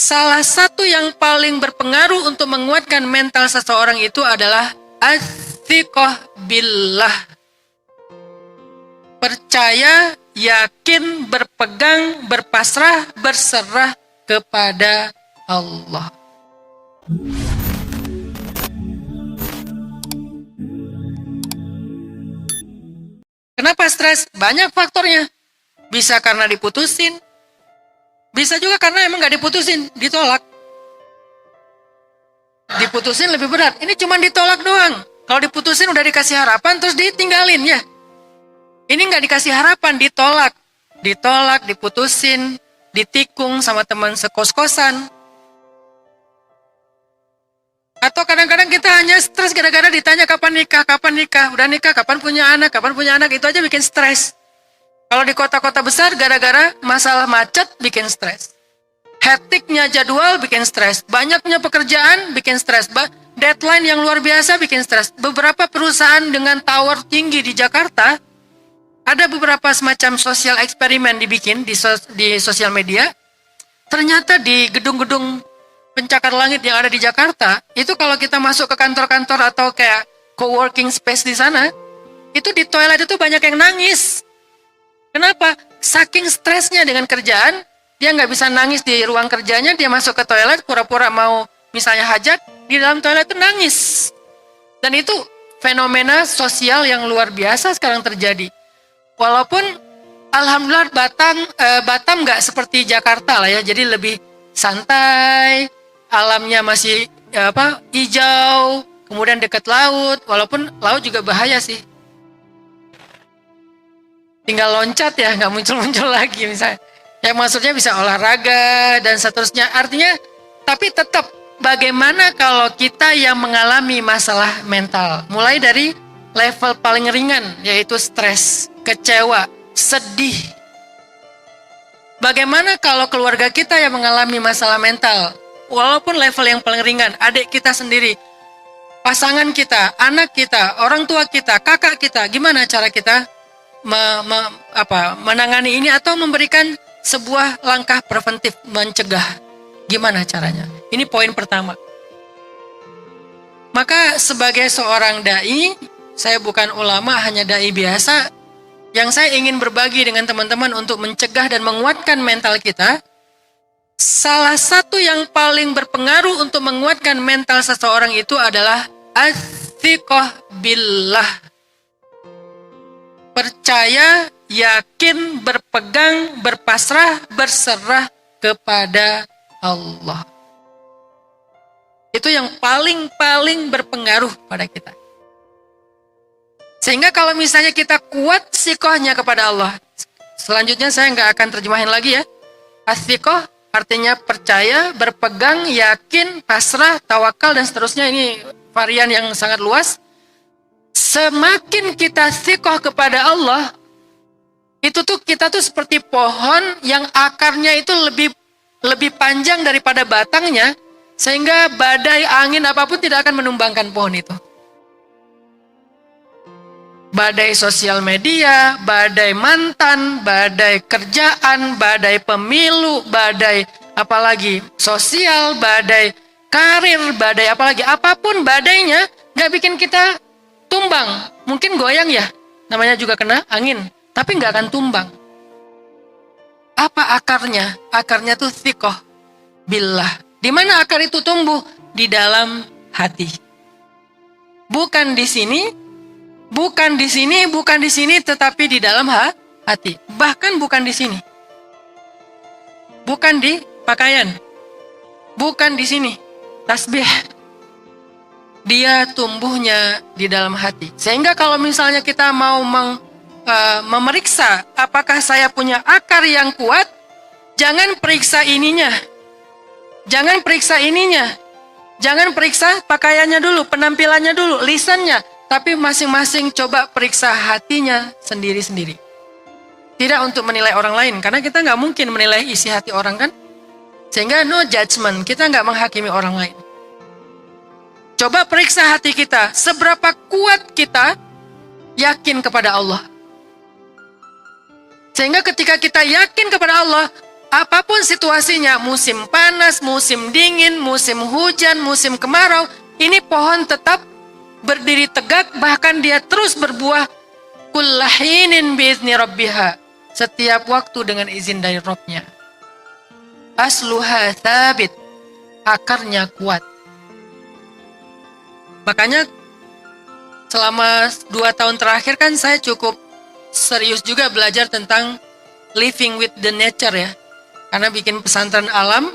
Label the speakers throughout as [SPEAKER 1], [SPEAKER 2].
[SPEAKER 1] Salah satu yang paling berpengaruh untuk menguatkan mental seseorang itu adalah as-thiqah billah. Percaya, yakin, berpegang, berpasrah, berserah kepada Allah. Kenapa stres? Banyak faktornya. Bisa karena diputusin, bisa juga karena emang gak diputusin, ditolak. Diputusin lebih berat. Ini cuma ditolak doang. Kalau diputusin udah dikasih harapan terus ditinggalin ya. Ini gak dikasih harapan, ditolak. Ditolak, diputusin, ditikung sama teman sekos-kosan. Atau kadang-kadang kita hanya stres gara-gara ditanya kapan nikah, udah nikah, kapan punya anak, itu aja bikin stres. Kalau di kota-kota besar gara-gara masalah macet bikin stres. Hektiknya jadwal bikin stres. Banyaknya pekerjaan bikin stres. Deadline yang luar biasa bikin stres. Beberapa perusahaan dengan tower tinggi di Jakarta, ada beberapa semacam sosial eksperimen dibikin di sosial media. Ternyata di gedung-gedung pencakar langit yang ada di Jakarta, itu kalau kita masuk ke kantor-kantor atau kayak co-working space di sana, itu di toilet itu banyak yang nangis. Kenapa? Saking stresnya dengan kerjaan, dia nggak bisa nangis di ruang kerjanya, dia masuk ke toilet, pura-pura mau misalnya hajat, di dalam toilet itu nangis. Dan itu fenomena sosial yang luar biasa sekarang terjadi. Walaupun alhamdulillah Batam nggak seperti Jakarta lah ya, jadi lebih santai, alamnya masih hijau, kemudian dekat laut, walaupun laut juga bahaya sih. Tinggal loncat ya, nggak muncul-muncul lagi misalnya. Ya maksudnya bisa olahraga dan seterusnya. Artinya, tapi tetap bagaimana kalau kita yang mengalami masalah mental. Mulai dari level paling ringan, yaitu stres, kecewa, sedih. Bagaimana kalau keluarga kita yang mengalami masalah mental. Walaupun level yang paling ringan, adik kita sendiri, pasangan kita, anak kita, orang tua kita, kakak kita, gimana cara kita menangani ini atau memberikan sebuah langkah preventif mencegah. Gimana caranya? Ini poin pertama. Maka sebagai seorang dai, saya bukan ulama, hanya dai biasa, yang saya ingin berbagi dengan teman-teman untuk mencegah dan menguatkan mental kita. Salah satu yang paling berpengaruh untuk menguatkan mental seseorang itu adalah as-thiqah billah. Percaya, yakin, berpegang, berpasrah, berserah kepada Allah. Itu yang paling berpengaruh pada kita. Sehingga kalau misalnya kita kuat thiqahnya kepada Allah. Selanjutnya saya nggak akan terjemahin lagi ya. As-thiqah artinya percaya, berpegang, yakin, pasrah, tawakal, dan seterusnya. Ini varian yang sangat luas. Semakin kita thiqah kepada Allah, itu tuh kita tuh seperti pohon yang akarnya itu lebih panjang daripada batangnya, sehingga badai angin apapun tidak akan menumbangkan pohon itu. Badai sosial media, badai mantan, badai kerjaan, badai pemilu, badai apalagi sosial, badai karir, badai apalagi, apapun badainya nggak bikin kita tumbang. Mungkin goyang ya, namanya juga kena angin, tapi nggak akan tumbang. Apa akarnya? Akarnya tuh thiqah billah. Di mana akar itu tumbuh? Di dalam hati. Bukan di sini, bukan di sini, tetapi di dalam hati. Bahkan bukan di sini. Bukan di pakaian. Bukan di sini. Tasbih. Dia tumbuhnya di dalam hati. Sehingga kalau misalnya kita mau memeriksa apakah saya punya akar yang kuat, jangan periksa ininya. Jangan periksa ininya. Jangan periksa pakaiannya dulu, penampilannya dulu, lisannya. Tapi masing-masing coba periksa hatinya sendiri-sendiri. Tidak untuk menilai orang lain, karena kita nggak mungkin menilai isi hati orang kan. Sehingga no judgment, kita nggak menghakimi orang lain. Coba periksa hati kita, seberapa kuat kita yakin kepada Allah. Sehingga ketika kita yakin kepada Allah, Apapun situasinya, musim panas, musim dingin, musim hujan, musim kemarau, ini pohon tetap berdiri tegak, bahkan dia terus berbuah kullahinin biizni rabbiha, setiap waktu dengan izin dari Rabbnya. Asluha thabit, akarnya kuat. Makanya selama 2 tahun terakhir kan saya cukup serius juga belajar tentang living with the nature ya. Karena bikin pesantren alam,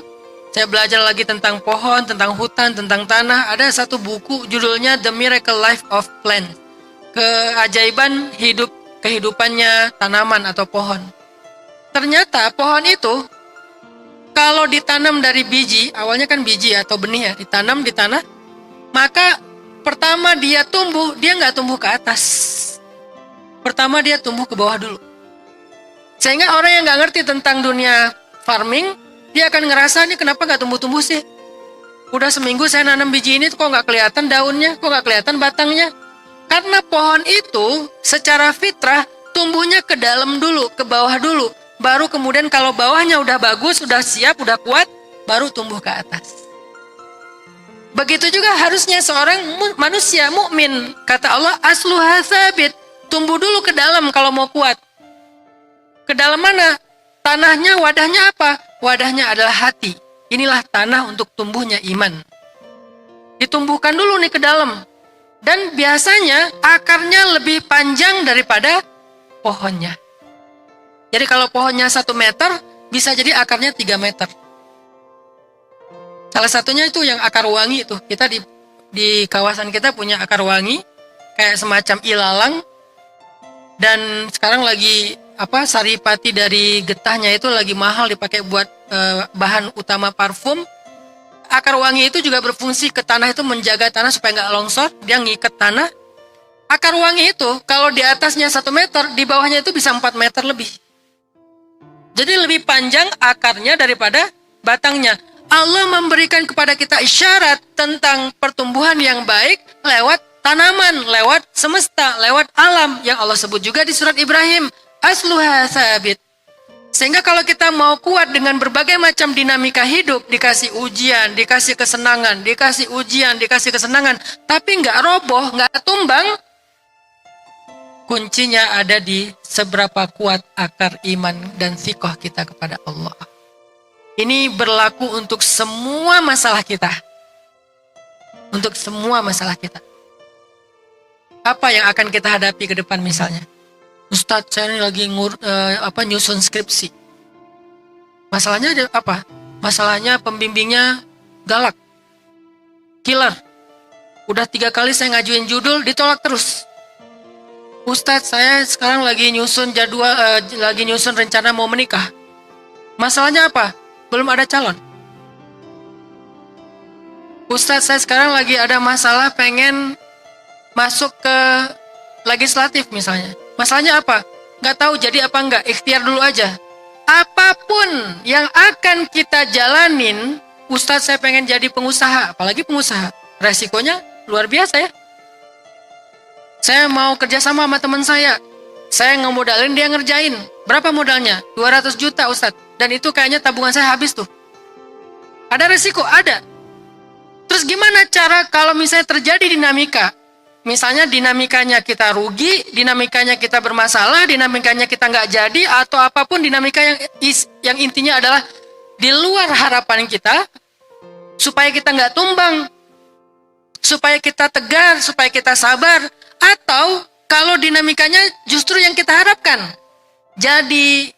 [SPEAKER 1] saya belajar lagi tentang pohon, tentang hutan, tentang tanah. Ada satu buku judulnya The Miracle Life of Plant, keajaiban kehidupannya tanaman atau pohon. Ternyata pohon itu kalau ditanam dari biji, awalnya kan biji atau benih ya, ditanam di tanah, maka pertama dia tumbuh, dia nggak tumbuh ke atas. Pertama dia tumbuh ke bawah dulu. Sehingga orang yang nggak ngerti tentang dunia farming, dia akan ngerasa, ini kenapa nggak tumbuh-tumbuh sih? Udah seminggu saya nanam biji ini, kok nggak kelihatan daunnya, kok nggak kelihatan batangnya? Karena pohon itu secara fitrah tumbuhnya ke dalam dulu, ke bawah dulu. Baru kemudian kalau bawahnya udah bagus, udah siap, udah kuat, baru tumbuh ke atas. Begitu juga harusnya seorang manusia mukmin. Kata Allah, asluha tsabit, tumbuh dulu ke dalam kalau mau kuat. Ke dalam mana? Tanahnya, wadahnya apa? Wadahnya adalah hati. Inilah tanah untuk tumbuhnya iman. Ditumbuhkan dulu nih ke dalam. Dan biasanya akarnya lebih panjang daripada pohonnya. Jadi kalau pohonnya 1 meter, bisa jadi akarnya 3 meter. Salah satunya itu yang akar wangi itu. Kita di kawasan kita punya akar wangi, kayak semacam ilalang. Dan sekarang lagi saripati dari getahnya itu lagi mahal dipakai buat bahan utama parfum. Akar wangi itu juga berfungsi ke tanah itu, menjaga tanah supaya nggak longsor, dia ngikat tanah. Akar wangi itu kalau di atasnya 1 meter, di bawahnya itu bisa 4 meter lebih. Jadi lebih panjang akarnya daripada batangnya. Allah memberikan kepada kita isyarat tentang pertumbuhan yang baik lewat tanaman, lewat semesta, lewat alam yang Allah sebut juga di surat Ibrahim. Asluha tsabit. Sehingga kalau kita mau kuat dengan berbagai macam dinamika hidup, dikasih ujian, dikasih kesenangan, dikasih ujian, dikasih kesenangan, tapi nggak roboh, nggak tumbang, kuncinya ada di seberapa kuat akar iman dan thiqah kita kepada Allah. Ini berlaku untuk semua masalah kita. Untuk semua masalah kita. Apa yang akan kita hadapi ke depan misalnya? Ustadz, saya ini lagi nyusun skripsi. Masalahnya apa? Masalahnya pembimbingnya galak, killer. Udah 3 kali saya ngajuin judul, ditolak terus. Ustadz, saya sekarang lagi nyusun lagi nyusun rencana mau menikah. Masalahnya apa? Belum ada calon. Ustadz, saya sekarang lagi ada masalah pengen masuk ke legislatif misalnya. Masalahnya apa? Nggak tahu jadi apa enggak, ikhtiar dulu aja. Apapun yang akan kita jalanin, Ustadz saya pengen jadi pengusaha, apalagi pengusaha. Resikonya luar biasa ya. Saya mau kerjasama sama teman saya ngemodalin, dia ngerjain. Berapa modalnya? 200 juta Ustadz. Dan itu kayaknya tabungan saya habis tuh. Ada resiko? Ada. Terus gimana cara kalau misalnya terjadi dinamika? Misalnya dinamikanya kita rugi, dinamikanya kita bermasalah, dinamikanya kita nggak jadi, atau apapun dinamika yang intinya adalah di luar harapan kita, supaya kita nggak tumbang, supaya kita tegar, supaya kita sabar, atau kalau dinamikanya justru yang kita harapkan, jadi,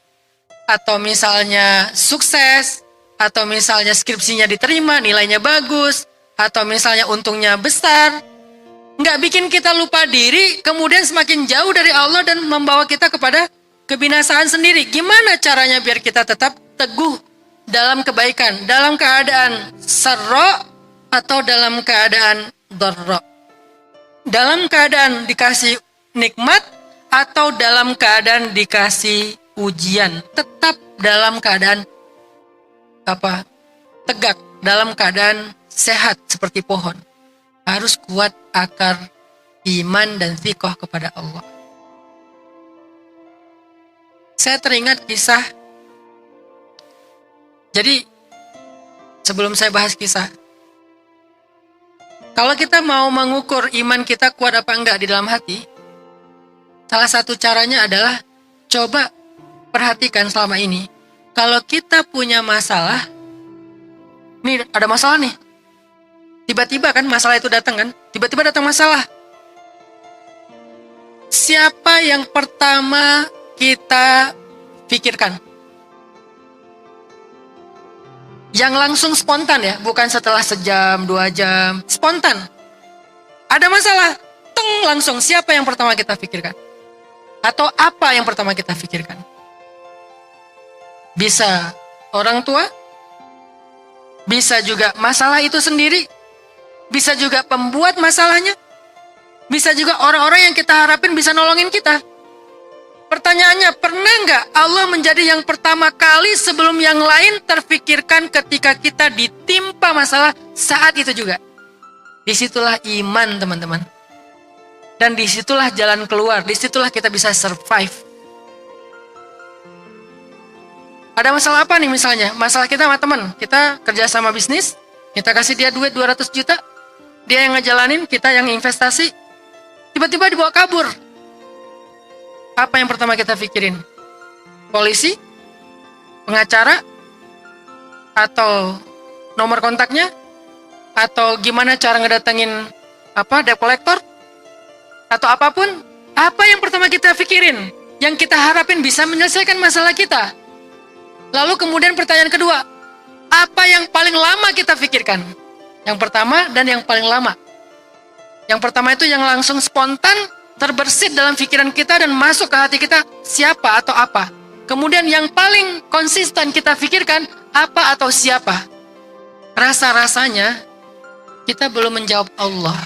[SPEAKER 1] atau misalnya sukses, atau misalnya skripsinya diterima, nilainya bagus, atau misalnya untungnya besar, nggak bikin kita lupa diri, kemudian semakin jauh dari Allah dan membawa kita kepada kebinasaan sendiri. Gimana caranya biar kita tetap teguh dalam kebaikan, dalam keadaan sarra atau dalam keadaan dharra? Dalam keadaan dikasih nikmat atau dalam keadaan dikasih ujian? Tetap dalam keadaan tegak, dalam keadaan sehat seperti pohon. Harus kuat akar iman dan thiqah kepada Allah. Saya teringat kisah Jadi sebelum saya bahas kisah, kalau kita mau mengukur iman kita kuat apa enggak di dalam hati, salah satu caranya adalah coba perhatikan selama ini. Kalau kita punya masalah, nih ada masalah nih. Tiba-tiba kan masalah itu datang kan? Tiba-tiba datang masalah. Siapa yang pertama kita pikirkan? Yang langsung spontan ya, bukan setelah sejam, 2 jam, spontan. Ada masalah, teng langsung siapa yang pertama kita pikirkan? Atau apa yang pertama kita pikirkan? Bisa orang tua, bisa juga masalah itu sendiri, bisa juga pembuat masalahnya, bisa juga orang-orang yang kita harapin bisa nolongin kita. Pertanyaannya, pernah nggak Allah menjadi yang pertama kali sebelum yang lain terfikirkan ketika kita ditimpa masalah saat itu juga? Disitulah iman, teman-teman. Dan disitulah jalan keluar, disitulah kita bisa survive. Ada masalah apa nih misalnya? Masalah kita sama teman, kita kerja sama bisnis, kita kasih dia duit 200 juta, dia yang ngejalanin, kita yang investasi, tiba-tiba dibawa kabur. Apa yang pertama kita pikirin? Polisi? Pengacara? Atau nomor kontaknya? Atau gimana cara ngedatengin debt collector? Atau apapun? Apa yang pertama kita pikirin? Yang kita harapin bisa menyelesaikan masalah kita. Lalu kemudian pertanyaan kedua, apa yang paling lama kita pikirkan? Yang pertama dan yang paling lama. Yang pertama itu yang langsung spontan, terbersit dalam pikiran kita dan masuk ke hati kita, siapa atau apa. Kemudian yang paling konsisten kita pikirkan, apa atau siapa. Rasa-rasanya kita belum menjawab Allah.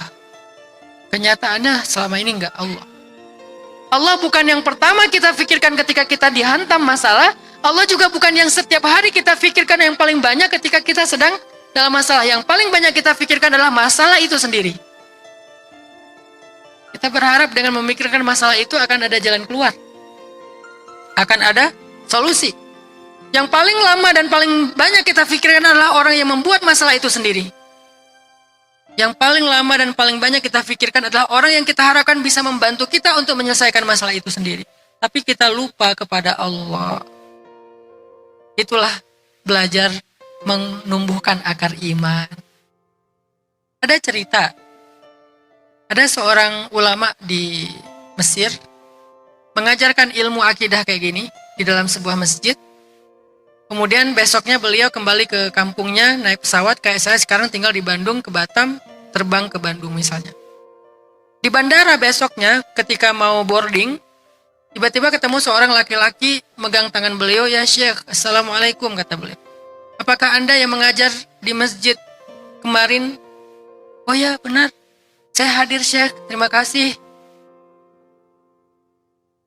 [SPEAKER 1] Kenyataannya selama ini enggak Allah. Allah bukan yang pertama kita pikirkan ketika kita dihantam masalah. Allah juga bukan yang setiap hari kita pikirkan yang paling banyak ketika kita sedang dalam masalah. Yang paling banyak kita pikirkan adalah masalah itu sendiri. Kita berharap dengan memikirkan masalah itu akan ada jalan keluar. Akan ada solusi. Yang paling lama dan paling banyak kita pikirkan adalah orang yang membuat masalah itu sendiri. Yang paling lama dan paling banyak kita pikirkan adalah orang yang kita harapkan bisa membantu kita untuk menyelesaikan masalah itu sendiri. Tapi kita lupa kepada Allah. Itulah belajar menumbuhkan akar iman. Ada cerita. Ada seorang ulama di Mesir mengajarkan ilmu akidah kayak gini di dalam sebuah masjid. Kemudian besoknya beliau kembali ke kampungnya naik pesawat, kayak saya sekarang tinggal di Bandung ke Batam, terbang ke Bandung misalnya. Di bandara besoknya ketika mau boarding, tiba-tiba ketemu seorang laki-laki megang tangan beliau, "Ya Syekh, Assalamualaikum," kata beliau. "Apakah Anda yang mengajar di masjid kemarin?" "Oh ya, benar. Saya hadir Syekh, terima kasih.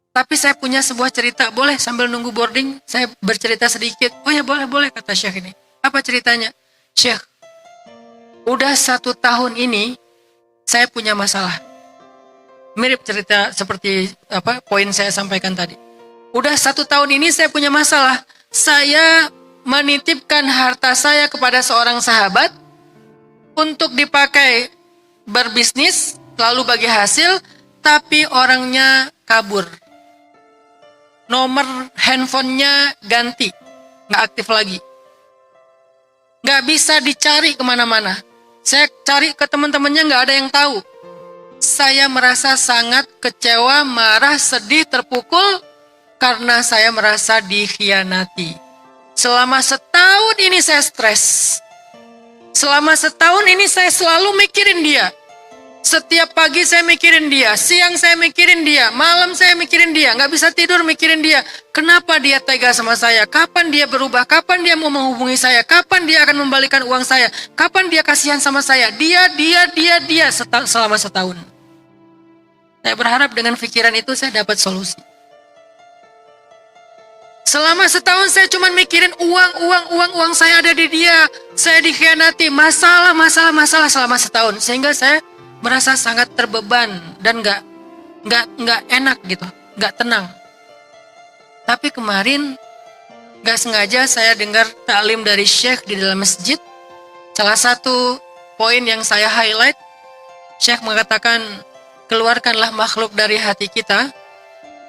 [SPEAKER 1] Tapi saya punya sebuah cerita, boleh sambil nunggu boarding saya bercerita sedikit?" "Oh ya, boleh," kata Syekh ini. "Apa ceritanya?" "Syekh, udah 1 tahun ini saya punya masalah." Mirip cerita seperti poin saya sampaikan tadi. "Udah 1 tahun ini saya punya masalah. Saya menitipkan harta saya kepada seorang sahabat untuk dipakai berbisnis, lalu bagi hasil, tapi orangnya kabur. Nomor handphonenya ganti, nggak aktif lagi. Nggak bisa dicari kemana-mana. Saya cari ke teman-temannya, nggak ada yang tahu. Saya merasa sangat kecewa, marah, sedih, terpukul, karena saya merasa dikhianati. Selama 1 tahun ini saya stres. Selama 1 tahun ini saya selalu mikirin dia. Setiap pagi saya mikirin dia, siang saya mikirin dia, malam saya mikirin dia, nggak bisa tidur mikirin dia. Kenapa dia tega sama saya? Kapan dia berubah? Kapan dia mau menghubungi saya? Kapan dia akan membalikan uang saya? Kapan dia kasihan sama saya? Dia selama 1 tahun. Saya berharap dengan pikiran itu saya dapat solusi. Selama 1 tahun saya cuma mikirin uang saya ada di dia. Saya dikhianati, masalah selama 1 tahun. Sehingga saya merasa sangat terbeban dan nggak enak gitu, nggak tenang. Tapi kemarin Gak sengaja saya dengar taklim dari Syekh di dalam masjid. Salah satu poin yang saya highlight, Syekh mengatakan, keluarkanlah makhluk dari hati kita,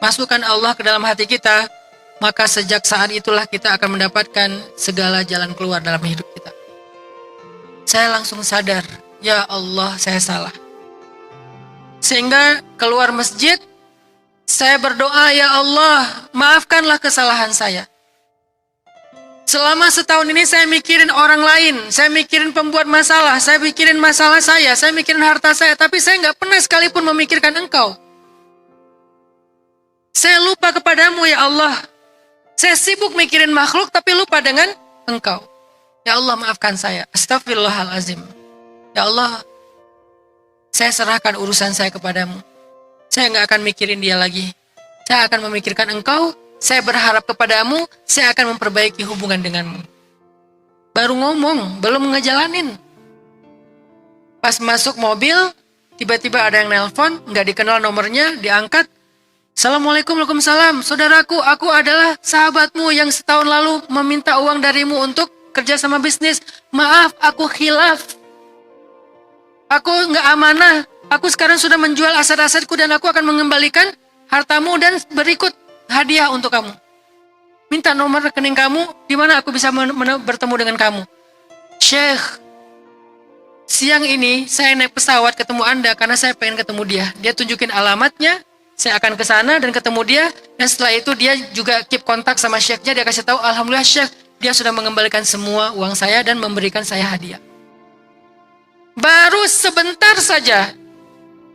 [SPEAKER 1] masukkan Allah ke dalam hati kita, maka sejak saat itulah kita akan mendapatkan segala jalan keluar dalam hidup kita. Saya langsung sadar, ya Allah, saya salah. Sehingga keluar masjid, saya berdoa, ya Allah, maafkanlah kesalahan saya. Selama setahun ini saya mikirin orang lain, saya mikirin pembuat masalah, saya mikirin masalah saya mikirin harta saya, tapi saya nggak pernah sekalipun memikirkan Engkau. Saya lupa kepadamu, ya Allah. Saya sibuk mikirin makhluk, tapi lupa dengan Engkau. Ya Allah, maafkan saya. Astagfirullahalazim. Ya Allah, saya serahkan urusan saya kepadamu. Saya nggak akan mikirin dia lagi. Saya akan memikirkan Engkau. Saya berharap kepadamu, saya akan memperbaiki hubungan denganmu. Baru ngomong, belum ngejalanin. Pas masuk mobil, tiba-tiba ada yang nelpon, nggak dikenal nomornya, diangkat. Assalamualaikum, waalaikumsalam. Saudaraku, aku adalah sahabatmu yang setahun lalu meminta uang darimu untuk kerja sama bisnis. Maaf, aku khilaf. Aku nggak amanah. Aku sekarang sudah menjual aset-asetku dan aku akan mengembalikan hartamu dan berikut hadiah untuk kamu. Minta nomor rekening kamu, di mana aku bisa bertemu dengan kamu. Syekh, siang ini saya naik pesawat ketemu Anda karena saya pengen ketemu dia. Dia tunjukin alamatnya, saya akan ke sana dan ketemu dia. Dan setelah itu dia juga keep kontak sama Syekhnya. Dia kasih tahu, alhamdulillah Syekh, dia sudah mengembalikan semua uang saya dan memberikan saya hadiah. Baru sebentar saja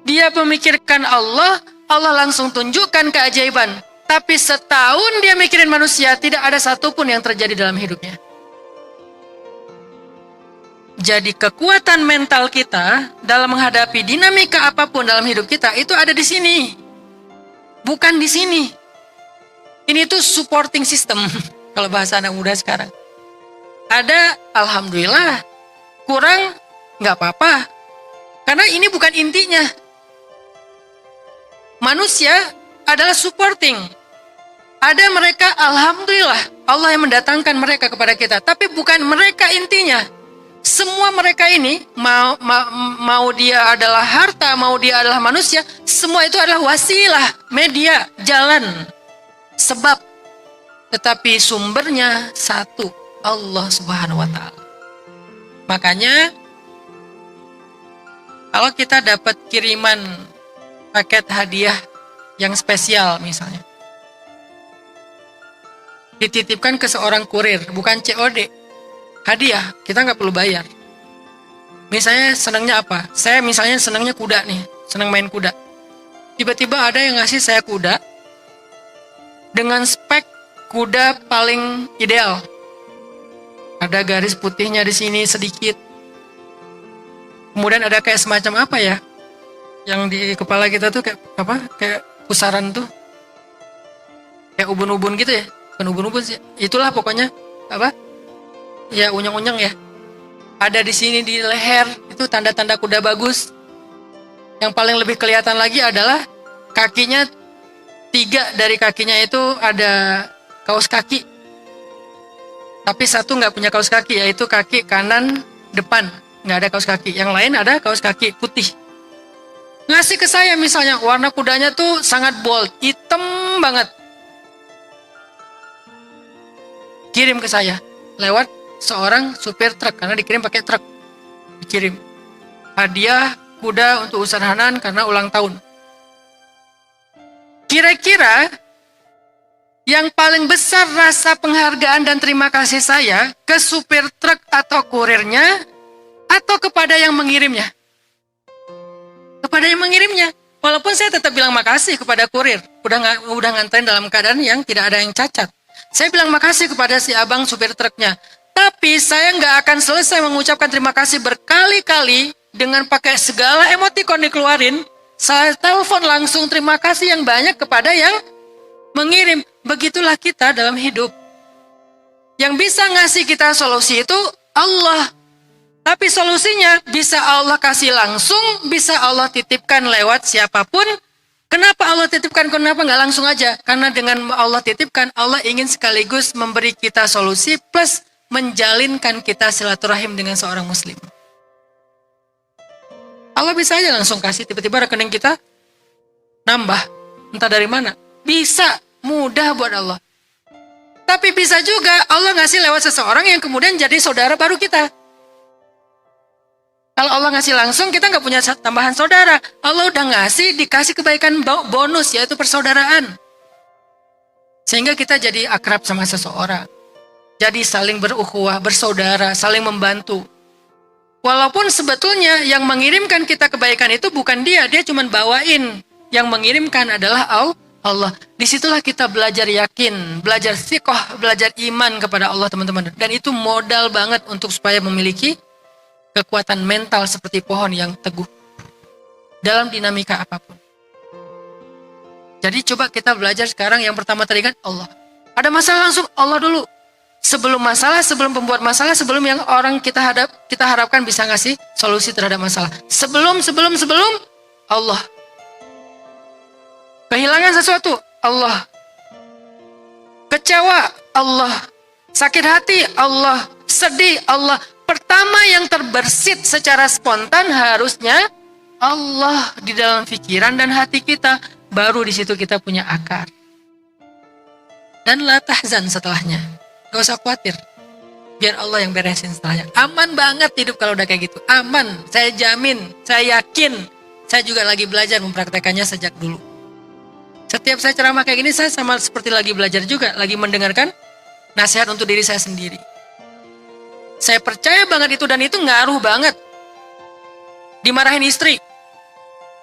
[SPEAKER 1] dia memikirkan Allah, Allah langsung tunjukkan keajaiban. Tapi setahun dia mikirin manusia, tidak ada satupun yang terjadi dalam hidupnya. Jadi kekuatan mental kita dalam menghadapi dinamika apapun dalam hidup kita, itu ada di sini. Bukan di sini. Ini tuh supporting system, kalau bahasa anak muda sekarang. Ada, alhamdulillah. Kurang, nggak apa-apa. Karena ini bukan intinya. Manusia adalah supporting. Ada mereka, alhamdulillah, Allah yang mendatangkan mereka kepada kita. Tapi bukan mereka intinya. Semua mereka ini, mau dia adalah harta, mau dia adalah manusia, semua itu adalah wasilah, media, jalan, sebab. Tetapi sumbernya satu, Allah Subhanahu wa Ta'ala. Makanya, kalau kita dapat kiriman paket hadiah yang spesial misalnya, dititipkan ke seorang kurir, bukan COD, hadiah, kita nggak perlu bayar. Misalnya senangnya apa? Saya misalnya senangnya kuda nih, senang main kuda. Tiba-tiba ada yang ngasih saya kuda dengan spek kuda paling ideal. Ada garis putihnya di sini sedikit. Kemudian ada kayak semacam apa ya? Yang di kepala kita tuh kayak apa? Kayak pusaran tuh. Kayak ubun-ubun gitu ya. Bukan ubun-ubun sih. Itulah pokoknya apa? Ya unyang-unyang ya. Ada di sini di leher, itu tanda-tanda kuda bagus. Yang paling lebih kelihatan lagi adalah kakinya, 3 dari kakinya itu ada kaos kaki. Tapi satu nggak punya kaos kaki, yaitu kaki kanan depan. Nggak ada kaos kaki. Yang lain ada kaos kaki putih. Ngasih ke saya misalnya, warna kudanya tuh sangat bold, hitam banget. Kirim ke saya lewat seorang supir truk, karena dikirim pakai truk. Dikirim hadiah kuda untuk Ustaz Hanan karena ulang tahun. Kira-kira yang paling besar rasa penghargaan dan terima kasih saya ke supir truk atau kurirnya, atau kepada yang mengirimnya? Kepada yang mengirimnya. Walaupun saya tetap bilang makasih kepada kurir, udah nganterin dalam keadaan yang tidak ada yang cacat. Saya bilang makasih kepada si abang supir truknya. Tapi saya nggak akan selesai mengucapkan terima kasih berkali-kali dengan pakai segala emotikon dikeluarin. Saya telepon langsung terima kasih yang banyak kepada yang mengirim. Begitulah kita dalam hidup. Yang bisa ngasih kita solusi itu Allah. Tapi solusinya bisa Allah kasih langsung, bisa Allah titipkan lewat siapapun. Kenapa Allah titipkan? Kenapa nggak langsung aja? Karena dengan Allah titipkan, Allah ingin sekaligus memberi kita solusi plus menjalinkan kita silaturahim dengan seorang muslim. Allah bisa aja langsung kasih, tiba-tiba rekening kita nambah. Entah dari mana. Bisa, mudah buat Allah. Tapi bisa juga Allah ngasih lewat seseorang yang kemudian jadi saudara baru kita. Kalau Allah ngasih langsung, kita nggak punya tambahan saudara. Allah udah ngasih, dikasih kebaikan bonus, yaitu persaudaraan. Sehingga kita jadi akrab sama seseorang. Jadi saling berukhuwah, bersaudara, saling membantu. Walaupun sebetulnya yang mengirimkan kita kebaikan itu bukan dia cuma bawain. Yang mengirimkan adalah Allah. Disitulah kita belajar yakin, belajar thiqah, belajar iman kepada Allah, teman-teman. Dan itu modal banget untuk supaya memiliki kekuatan mental seperti pohon yang teguh dalam dinamika apapun. Jadi coba kita belajar sekarang, yang pertama tadi kan Allah. Ada masalah langsung Allah dulu. Sebelum masalah, sebelum pembuat masalah, sebelum yang orang kita harapkan bisa ngasih solusi terhadap masalah. Sebelum Allah. Kehilangan sesuatu, Allah. Kecewa, Allah. Sakit hati, Allah. Sedih, Allah. Pertama yang terbersit secara spontan harusnya Allah di dalam pikiran dan hati kita. Baru di situ kita punya akar. Dan la tahzan setelahnya. Gak usah khawatir. Biar Allah yang beresin setelahnya. Aman banget hidup kalau udah kayak gitu. Aman. Saya jamin. Saya yakin. Saya juga lagi belajar mempraktekannya sejak dulu. Setiap saya ceramah kayak gini, saya sama seperti lagi belajar juga. Lagi mendengarkan nasihat untuk diri saya sendiri. Saya percaya banget itu, dan itu ngaruh banget. Dimarahin istri,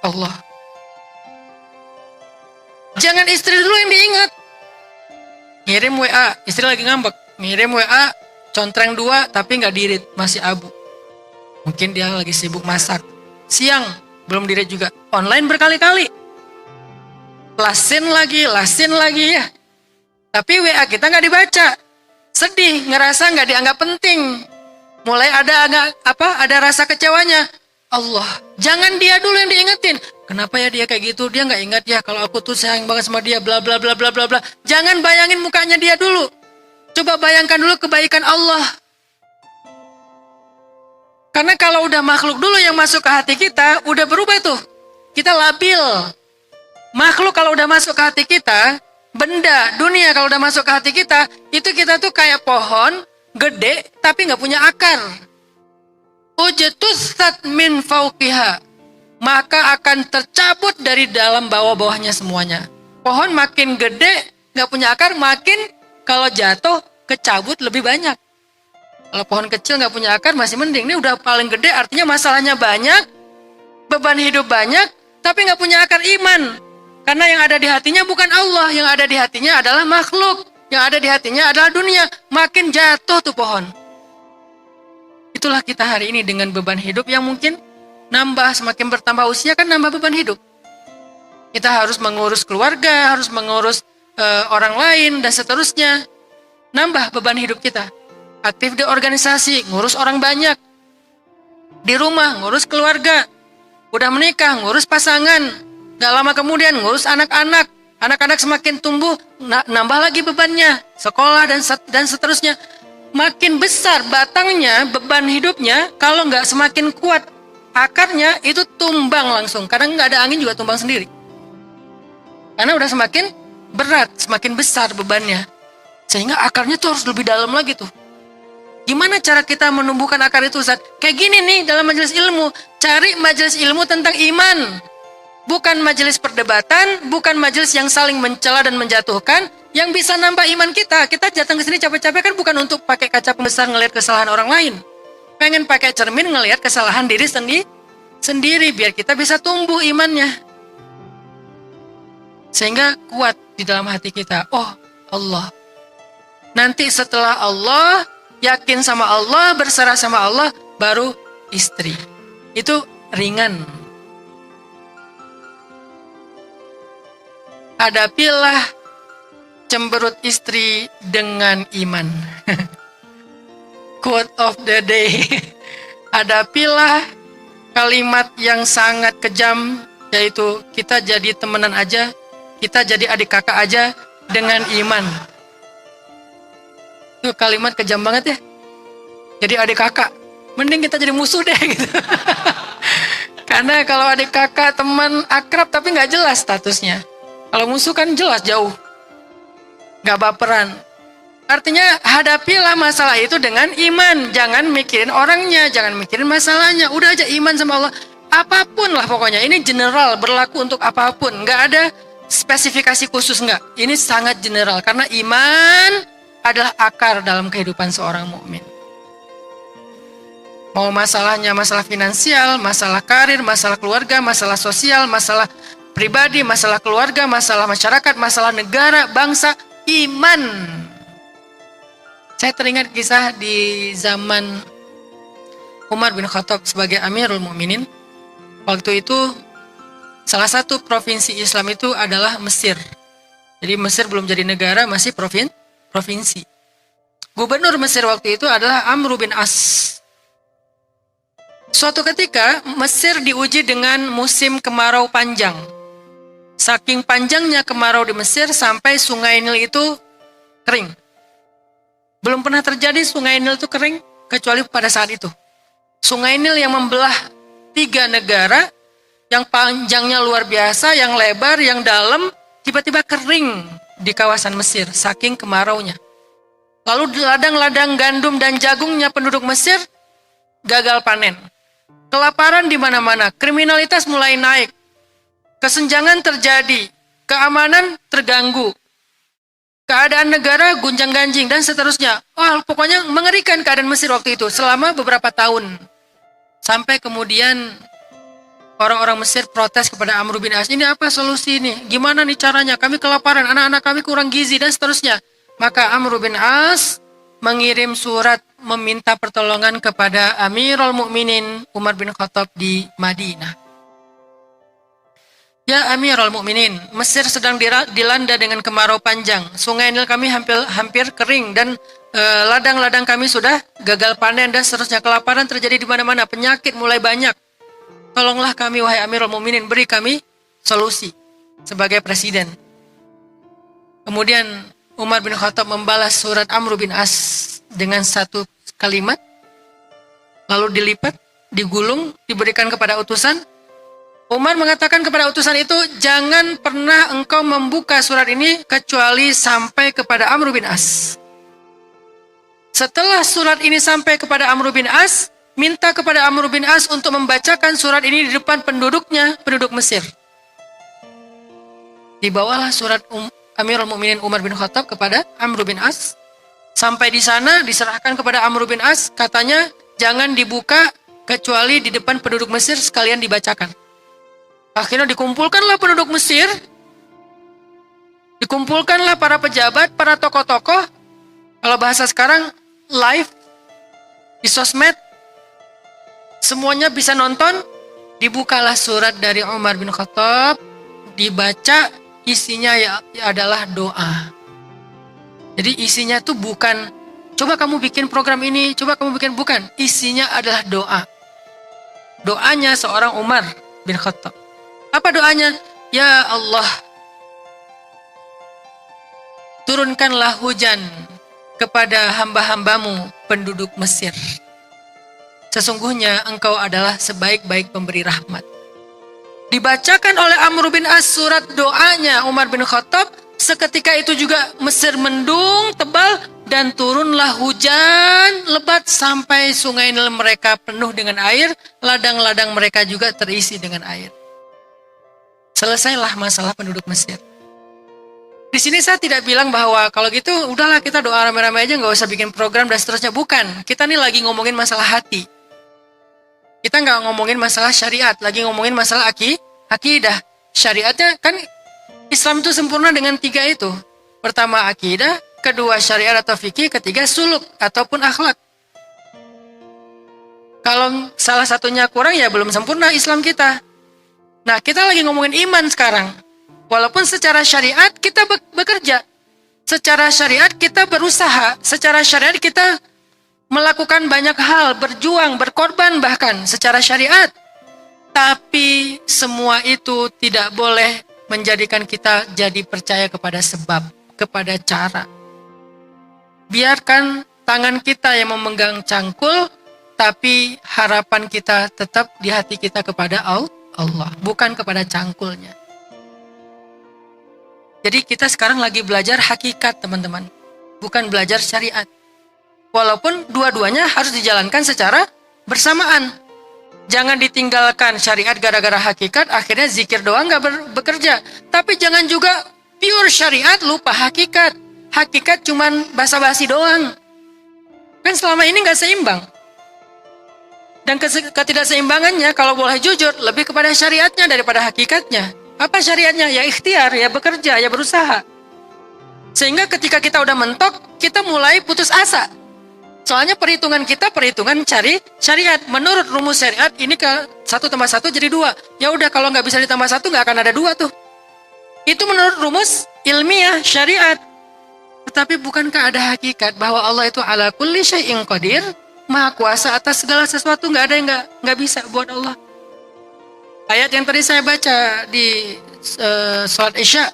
[SPEAKER 1] Allah. Jangan istri dulu yang diingat. Ngirim WA, istri lagi ngambek. Ngirim WA, contreng 2 tapi nggak di-read, masih abu. Mungkin dia lagi sibuk masak. Siang, belum di-read juga. Online berkali-kali. Lasin lagi ya. Tapi WA kita nggak dibaca. Sedih, ngerasa nggak dianggap penting. Mulai ada rasa kecewanya. Allah, jangan dia dulu yang diingetin. Kenapa ya dia kayak gitu? Dia nggak ingat ya kalau aku tuh sayang banget sama dia, bla bla bla bla bla bla. Jangan bayangin mukanya dia dulu. Coba bayangkan dulu kebaikan Allah. Karena kalau udah makhluk dulu yang masuk ke hati kita, udah berubah tuh. Kita labil. Makhluk kalau udah masuk ke hati kita, benda, dunia kalau udah masuk ke hati kita, itu kita tuh kayak pohon, gede, tapi nggak punya akar. Ujetusat min fauqiha, maka akan tercabut dari dalam bawah-bawahnya semuanya. Pohon makin gede, nggak punya akar, makin kalau jatuh, kecabut lebih banyak. Kalau pohon kecil nggak punya akar, masih mending. Ini udah paling gede, artinya masalahnya banyak, beban hidup banyak, tapi nggak punya akar iman. Karena yang ada di hatinya bukan Allah, yang ada di hatinya adalah makhluk, yang ada di hatinya adalah dunia. Makin jatuh tuh pohon. Itulah kita hari ini dengan beban hidup yang mungkin nambah, semakin bertambah usia kan nambah beban hidup. Kita harus mengurus keluarga, harus mengurus orang lain, dan seterusnya. Nambah beban hidup kita. Aktif di organisasi, ngurus orang banyak. Di rumah, ngurus keluarga. Udah menikah, ngurus pasangan. Gak lama kemudian ngurus anak-anak. Anak-anak semakin tumbuh, nambah lagi bebannya. Sekolah dan seterusnya. Makin besar batangnya, beban hidupnya, kalau nggak semakin kuat akarnya, itu tumbang langsung. Kadang nggak ada angin juga tumbang sendiri. Karena udah semakin berat, semakin besar bebannya. Sehingga akarnya tuh harus lebih dalam lagi tuh. Gimana cara kita menumbuhkan akar itu, Ustaz? Kayak gini nih dalam majelis ilmu. Cari majelis ilmu tentang iman. Bukan majelis perdebatan, bukan majelis yang saling mencela dan menjatuhkan, yang bisa nambah iman kita. Kita datang ke sini capek-capek kan bukan untuk pakai kaca pembesar ngelihat kesalahan orang lain. Pengen pakai cermin ngelihat kesalahan diri sendiri biar kita bisa tumbuh imannya. Sehingga kuat di dalam hati kita. Oh, Allah. Nanti setelah Allah, yakin sama Allah, berserah sama Allah, baru istri. Itu ringan. Hadapilah cemberut istri dengan iman. Quote of the day. Hadapilah kalimat yang sangat kejam yaitu kita jadi temenan aja, kita jadi adik kakak aja dengan iman. Itu kalimat kejam banget ya. Jadi adik kakak, mending kita jadi musuh deh gitu. Karena kalau adik kakak teman akrab tapi nggak jelas statusnya. Kalau musuh kan jelas jauh, nggak baperan. Artinya hadapilah masalah itu dengan iman. Jangan mikirin orangnya, jangan mikirin masalahnya. Udah aja iman sama Allah. Apapun lah pokoknya. Ini general, berlaku untuk apapun. Nggak ada spesifikasi khusus, nggak. Ini sangat general. Karena iman adalah akar dalam kehidupan seorang mukmin. Mau masalahnya masalah finansial, masalah karir, masalah keluarga, masalah sosial, masalah pribadi, masalah keluarga, masalah masyarakat, masalah negara, bangsa, iman. Saya teringat kisah di zaman Umar bin Khattab sebagai Amirul Mukminin. Waktu itu salah satu provinsi Islam itu adalah Mesir. Jadi Mesir belum jadi negara, masih provinsi. Gubernur Mesir waktu itu adalah Amr bin As. Suatu ketika Mesir diuji dengan musim kemarau panjang. Saking panjangnya kemarau di Mesir sampai sungai Nil itu kering. Belum pernah terjadi sungai Nil itu kering kecuali pada saat itu. Sungai Nil yang membelah 3 negara, yang panjangnya luar biasa, yang lebar, yang dalam, tiba-tiba kering di kawasan Mesir saking kemaraunya. Lalu ladang-ladang gandum dan jagungnya penduduk Mesir gagal panen. Kelaparan di mana-mana, kriminalitas mulai naik, kesenjangan terjadi, keamanan terganggu. Keadaan negara gunjang-ganjing dan seterusnya. Wah, pokoknya mengerikan keadaan Mesir waktu itu selama beberapa tahun. Sampai kemudian orang-orang Mesir protes kepada Amr bin As. Ini apa solusi ini? Gimana nih caranya? Kami kelaparan, anak-anak kami kurang gizi dan seterusnya. Maka Amr bin As mengirim surat meminta pertolongan kepada Amirul Mukminin Umar bin Khattab di Madinah. Ya Amirul Mukminin, Mesir sedang dilanda dengan kemarau panjang. Sungai Nil kami hampir kering dan ladang-ladang kami sudah gagal panen dan seterusnya. Kelaparan terjadi di mana-mana, penyakit mulai banyak. Tolonglah kami wahai Amirul Mukminin, beri kami solusi sebagai presiden. Kemudian Umar bin Khattab membalas surat Amr bin As dengan satu kalimat, lalu dilipat, digulung, diberikan kepada utusan. Umar mengatakan kepada utusan itu, jangan pernah engkau membuka surat ini kecuali sampai kepada Amr bin As. Setelah surat ini sampai kepada Amr bin As, minta kepada Amr bin As untuk membacakan surat ini di depan penduduk Mesir. Dibawalah surat Amirul Mukminin Umar bin Khattab kepada Amr bin As. Sampai di sana diserahkan kepada Amr bin As, katanya jangan dibuka kecuali di depan penduduk Mesir sekalian dibacakan. Akhirnya dikumpulkanlah penduduk Mesir, dikumpulkanlah para pejabat, para tokoh-tokoh, kalau bahasa sekarang live, di sosmed, semuanya bisa nonton, dibukalah surat dari Umar bin Khattab, dibaca, isinya adalah doa. Jadi isinya tuh bukan, coba kamu bikin program ini, coba kamu bikin, bukan. Isinya adalah doa. Doanya seorang Umar bin Khattab. Apa doanya? Ya Allah, turunkanlah hujan kepada hamba-hambamu penduduk Mesir. Sesungguhnya engkau adalah sebaik-baik pemberi rahmat. Dibacakan oleh Amr bin As surat doanya Umar bin Khattab. Seketika itu juga Mesir mendung tebal dan turunlah hujan lebat sampai sungai Nil mereka penuh dengan air. Ladang-ladang mereka juga terisi dengan air. Selesailah masalah penduduk Mesir. Di sini saya tidak bilang bahwa kalau gitu udahlah kita doa rame-rame aja, nggak usah bikin program dan seterusnya. Bukan, kita nih lagi ngomongin masalah hati. Kita nggak ngomongin masalah syariat, lagi ngomongin masalah akidah. Syariatnya kan Islam itu sempurna dengan 3 itu. Pertama akidah, kedua syariat atau fikih, ketiga suluk ataupun akhlak. Kalau salah satunya kurang ya belum sempurna Islam kita. Nah, kita lagi ngomongin iman sekarang. Walaupun secara syariat kita bekerja, secara syariat kita berusaha, secara syariat kita melakukan banyak hal, berjuang, berkorban bahkan secara syariat. Tapi semua itu tidak boleh menjadikan kita jadi percaya kepada sebab, kepada cara. Biarkan tangan kita yang memegang cangkul, tapi harapan kita tetap di hati kita kepada Allah, bukan kepada cangkulnya. Jadi kita sekarang lagi belajar hakikat, teman-teman, bukan belajar syariat. Walaupun dua-duanya harus dijalankan secara bersamaan. Jangan ditinggalkan syariat gara-gara hakikat, akhirnya zikir doang nggak bekerja. Tapi jangan juga pure syariat lupa hakikat. Hakikat cuman basa-basi doang. Kan selama ini nggak seimbang. Dan ketidakseimbangannya kalau boleh jujur lebih kepada syariatnya daripada hakikatnya. Apa syariatnya? Ya ikhtiar, ya bekerja, ya berusaha. Sehingga ketika kita udah mentok, kita mulai putus asa. Soalnya perhitungan kita perhitungan cari syariat. Menurut rumus syariat ini 1 tambah 1 jadi 2. Ya udah kalau nggak bisa ditambah 1 nggak akan ada 2 tuh. Itu menurut rumus ilmiah syariat. Tetapi bukankah ada hakikat bahwa Allah itu ala kulli syai'in qadir, maha kuasa atas segala sesuatu, nggak ada yang nggak bisa buat Allah. Ayat yang tadi saya baca di salat Isya,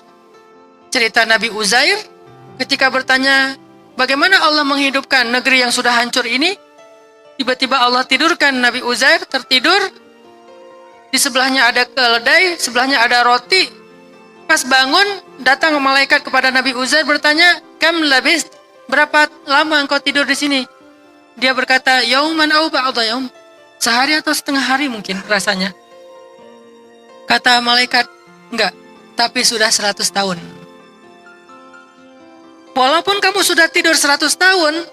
[SPEAKER 1] cerita Nabi Uzair ketika bertanya, bagaimana Allah menghidupkan negeri yang sudah hancur ini? Tiba-tiba Allah tidurkan Nabi Uzair, tertidur. Di sebelahnya ada keledai, sebelahnya ada roti. Pas bangun, datang malaikat kepada Nabi Uzair bertanya, "Kam labis? Berapa lama engkau tidur di sini?" Dia berkata, "Yauman au ba'da yaum." Sehari atau setengah hari mungkin rasanya. Kata malaikat, "Enggak, tapi sudah 100 tahun." Walaupun kamu sudah tidur 100 tahun,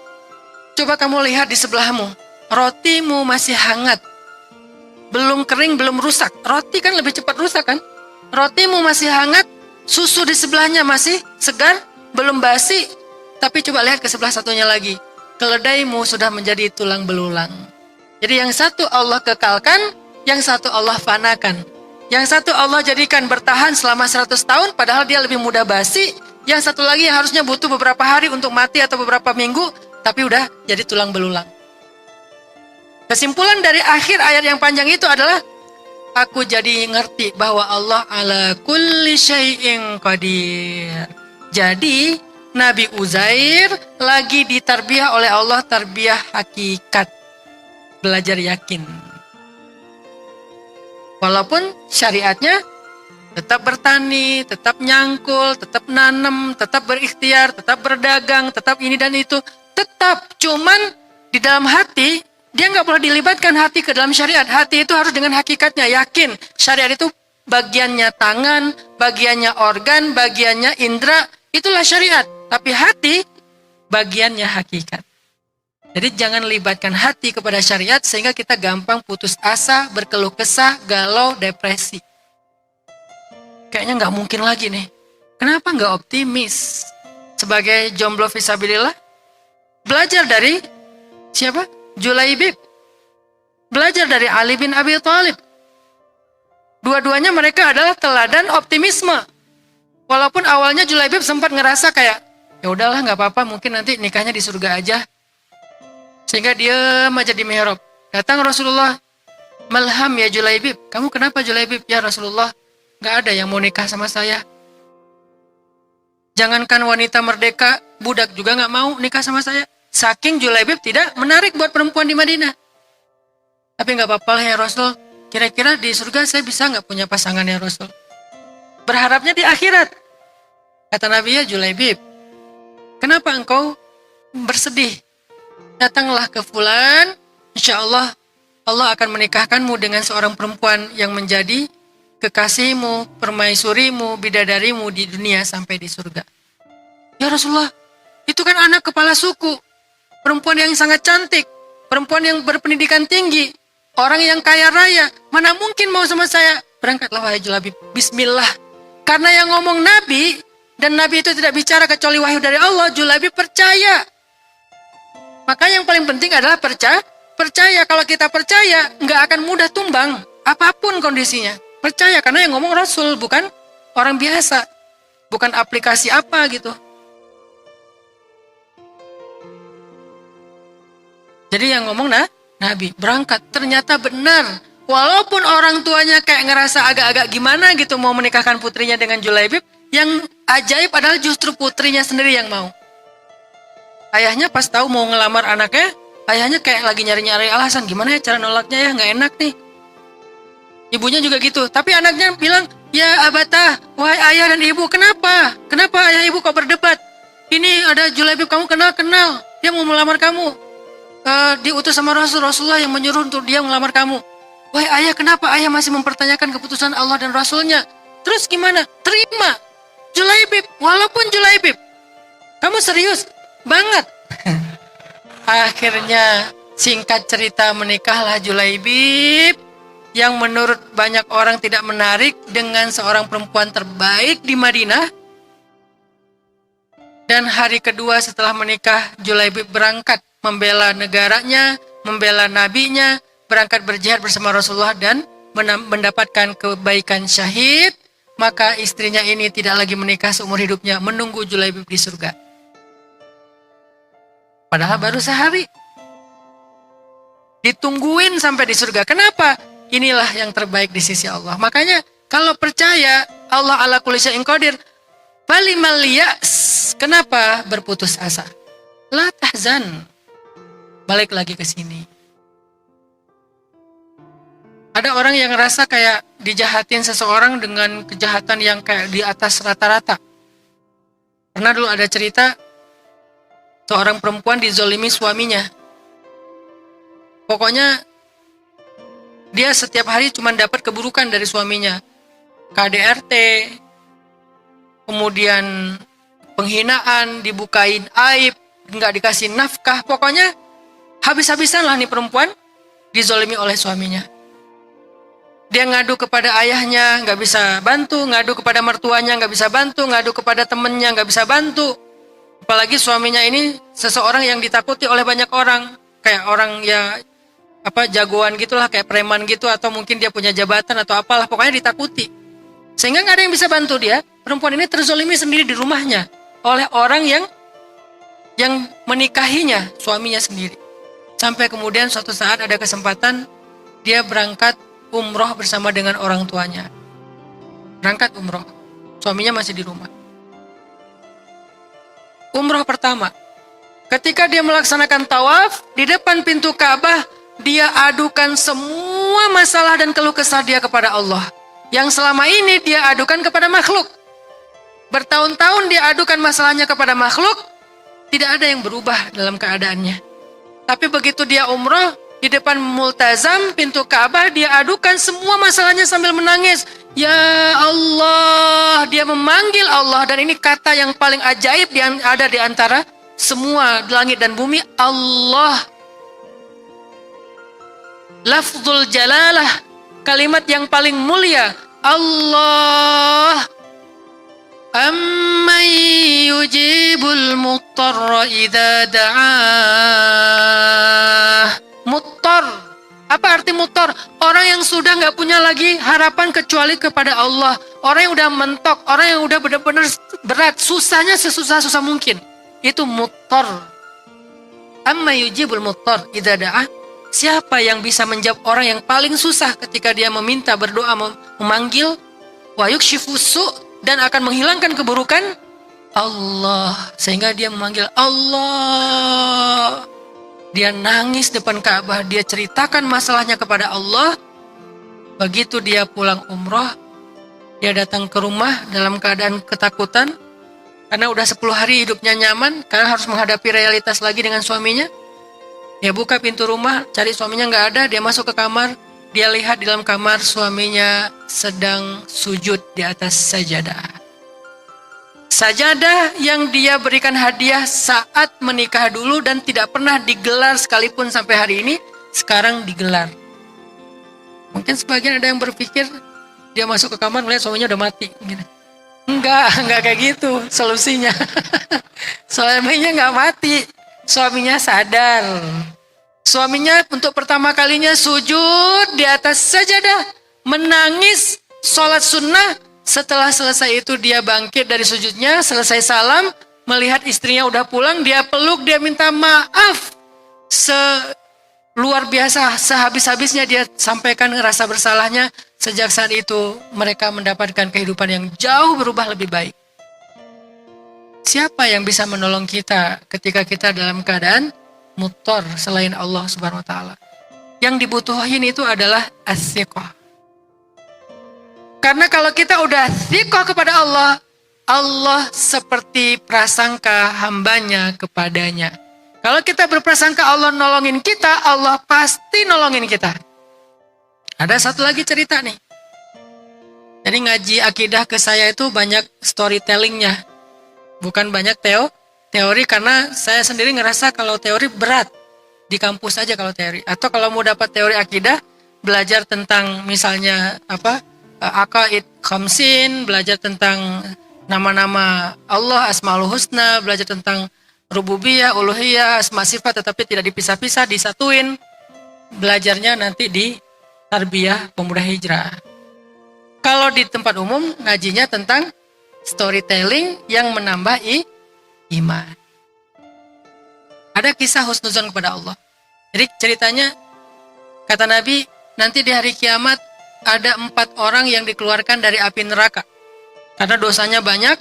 [SPEAKER 1] coba kamu lihat di sebelahmu. Rotimu masih hangat. Belum kering, belum rusak. Roti kan lebih cepat rusak kan? Rotimu masih hangat, susu di sebelahnya masih segar, belum basi. Tapi coba lihat ke sebelah satunya lagi. Keledaimu sudah menjadi tulang belulang. Jadi yang satu Allah kekalkan, yang satu Allah fanakan. Yang satu Allah jadikan bertahan selama 100 tahun, padahal dia lebih mudah basi. Yang satu lagi yang harusnya butuh beberapa hari untuk mati atau beberapa minggu, tapi udah jadi tulang belulang. Kesimpulan dari akhir ayat yang panjang itu adalah, aku jadi ngerti bahwa Allah ala kulli syai'in qadir. Jadi Nabi Uzair lagi ditarbiyah oleh Allah, tarbiyah hakikat. Belajar yakin. Walaupun syariatnya tetap bertani, tetap nyangkul, tetap nanam, tetap berikhtiar, tetap berdagang, tetap ini dan itu. Tetap, cuman di dalam hati, dia nggak boleh dilibatkan hati ke dalam syariat. Hati itu harus dengan hakikatnya, yakin. Syariat itu bagiannya tangan, bagiannya organ, bagiannya indera, itulah syariat. Tapi hati, bagiannya hakikat. Jadi jangan libatkan hati kepada syariat sehingga kita gampang putus asa, berkeluh kesah, galau, depresi. Kayaknya nggak mungkin lagi nih. Kenapa nggak optimis? Sebagai jomblo fisabilillah, belajar dari siapa? Julaibib. Belajar dari Ali bin Abi Thalib. Dua-duanya mereka adalah teladan optimisme. Walaupun awalnya Julaibib sempat ngerasa kayak, ya udahlah nggak apa-apa, mungkin nanti nikahnya di surga aja. Sehingga dia aja di mihrab. Datang Rasulullah, "Malham ya Julaibib." "Kamu kenapa Julaibib?" "Ya Rasulullah, nggak ada yang mau nikah sama saya." Jangankan wanita merdeka, budak juga nggak mau nikah sama saya. Saking Julaibib tidak menarik buat perempuan di Madinah. Tapi nggak apa-apa lah ya Rasul. Kira-kira di surga saya bisa nggak punya pasangan ya Rasul? Berharapnya di akhirat. Kata Nabi, "Ya Julaibib, kenapa engkau bersedih? Datanglah ke fulan, insya Allah Allah akan menikahkanmu dengan seorang perempuan yang menjadi kekasihmu, permaisurimu, bidadarimu di dunia sampai di surga." "Ya Rasulullah, itu kan anak kepala suku, perempuan yang sangat cantik, perempuan yang berpendidikan tinggi, orang yang kaya raya, mana mungkin mau sama saya?" "Berangkatlah wahai Julaibib, bismillah." Karena yang ngomong Nabi, dan Nabi itu tidak bicara kecuali wahyu dari Allah, Julaibib percaya. Maka yang paling penting adalah percaya. Kalau kita percaya, nggak akan mudah tumbang, apapun kondisinya. Percaya, karena yang ngomong Rasul, bukan orang biasa. Bukan aplikasi apa gitu. Jadi yang ngomong Nabi, berangkat. Ternyata benar. Walaupun orang tuanya kayak ngerasa agak-agak gimana gitu mau menikahkan putrinya dengan Julaibib, yang ajaib adalah justru putrinya sendiri yang mau. Ayahnya pas tahu mau ngelamar anaknya, ayahnya kayak lagi nyari-nyari alasan, gimana ya cara nolaknya ya, nggak enak nih. Ibunya juga gitu, tapi anaknya bilang, ya abata, wahai ayah dan ibu, kenapa? Kenapa ayah ibu kok berdebat? Ini ada Julaibib, kamu kenal, dia mau melamar kamu. Diutus sama Rasulullah yang menyuruh untuk dia melamar kamu. Wahai ayah, kenapa ayah masih mempertanyakan keputusan Allah dan Rasulnya? Terus gimana? Terima Julaibib, walaupun Julaibib. Kamu serius? Banget. Akhirnya singkat cerita menikahlah Julaibib yang menurut banyak orang tidak menarik dengan seorang perempuan terbaik di Madinah. Dan hari kedua setelah menikah, Julaibib berangkat membela negaranya, membela nabinya, berangkat berjihad bersama Rasulullah dan mendapatkan kebaikan syahid. Maka istrinya ini tidak lagi menikah seumur hidupnya, menunggu Julaibib di surga. Padahal baru sehari. Ditungguin sampai di surga. Kenapa? Inilah yang terbaik di sisi Allah. Makanya kalau percaya Allah ala kulli syai'in qadir, falimal ya'as. Kenapa berputus asa? La tahzan. Balik lagi ke sini. Ada orang yang ngerasa kayak dijahatin seseorang dengan kejahatan yang kayak di atas rata-rata. Pernah dulu ada cerita seorang perempuan dizolimi suaminya. Pokoknya dia setiap hari cuma dapat keburukan dari suaminya. KDRT, kemudian penghinaan, dibukain aib, nggak dikasih nafkah. Pokoknya habis-habisan lah nih perempuan dizolimi oleh suaminya. Dia ngadu kepada ayahnya, nggak bisa bantu. Ngadu kepada mertuanya, nggak bisa bantu. Ngadu kepada temennya, nggak bisa bantu. Apalagi suaminya ini seseorang yang ditakuti oleh banyak orang. Kayak orang ya jagoan gitulah, kayak preman gitu. Atau mungkin dia punya jabatan atau apalah. Pokoknya ditakuti. Sehingga nggak ada yang bisa bantu dia. Perempuan ini terzolimi sendiri di rumahnya. Oleh orang yang menikahinya, suaminya sendiri. Sampai kemudian suatu saat ada kesempatan dia berangkat umroh bersama dengan orang tuanya. Berangkat umroh. Suaminya masih di rumah. Umroh pertama. Ketika dia melaksanakan tawaf, di depan pintu Ka'bah, dia adukan semua masalah dan keluh kesah dia kepada Allah. Yang selama ini dia adukan kepada makhluk. Bertahun-tahun dia adukan masalahnya kepada makhluk, tidak ada yang berubah dalam keadaannya. Tapi begitu dia umroh, di depan multazam, pintu Ka'bah, dia adukan semua masalahnya sambil menangis. Ya Allah, dia memanggil Allah. Dan ini kata yang paling ajaib yang ada di antara semua langit dan bumi. Allah. Lafzul jalalah, kalimat yang paling mulia. Allah. Amman yujibul muttarra idza da'ah. Muttar. Apa arti muttar? Orang yang sudah nggak punya lagi harapan kecuali kepada Allah. Orang yang udah mentok, orang yang udah benar-benar berat, susahnya sesusah-susah mungkin. Itu muttar. Amma yujibul muttar idza da'ah. Siapa yang bisa menjawab orang yang paling susah ketika dia meminta, berdoa, memanggil? Wa yukshifu su' dan akan menghilangkan keburukan? Allah. Sehingga dia memanggil Allah. Dia nangis depan Ka'bah, dia ceritakan masalahnya kepada Allah. Begitu dia pulang umroh, dia datang ke rumah dalam keadaan ketakutan. Karena udah 10 hari hidupnya nyaman, karena harus menghadapi realitas lagi dengan suaminya. Dia buka pintu rumah, cari suaminya nggak ada, dia masuk ke kamar. Dia lihat di dalam kamar suaminya sedang sujud di atas sajadah. Sajadah yang dia berikan hadiah saat menikah dulu dan tidak pernah digelar sekalipun sampai hari ini, sekarang digelar. Mungkin sebagian ada yang berpikir dia masuk ke kamar melihat suaminya udah mati. Enggak kayak gitu solusinya. Suaminya nggak mati, suaminya sadar. Suaminya untuk pertama kalinya sujud di atas sajadah, menangis, sholat sunnah. Setelah selesai itu dia bangkit dari sujudnya, selesai salam, melihat istrinya udah pulang, dia peluk, dia minta maaf Luar biasa, sehabis-habisnya dia sampaikan rasa bersalahnya. Sejak saat itu mereka mendapatkan kehidupan yang jauh berubah lebih baik. Siapa yang bisa menolong kita ketika kita dalam keadaan muttor selain Allah Subhanahu wa taala? Yang dibutuhin itu adalah as-siqah. Karena kalau kita udah siqah kepada Allah, Allah seperti prasangka hambanya kepadanya. Kalau kita berprasangka Allah nolongin kita, Allah pasti nolongin kita. Ada satu lagi cerita nih. Jadi ngaji akidah ke saya itu banyak storytellingnya. Bukan banyak teori karena saya sendiri ngerasa kalau teori berat. Di kampus aja kalau teori. Atau kalau mau dapat teori akidah, belajar tentang misalnya Aqaid Khamsin, belajar tentang nama-nama Allah, Asmaul Husna, belajar tentang rububiyah, uluhiyah, asma sifat, tetapi tidak dipisah-pisah, disatuin. Belajarnya nanti di tarbiyah pemuda hijrah. Kalau di tempat umum, ngajinya tentang storytelling yang menambah iman. Ada kisah husnuzon kepada Allah. Jadi ceritanya, kata Nabi, nanti di hari kiamat ada 4 orang yang dikeluarkan dari api neraka. Karena dosanya banyak,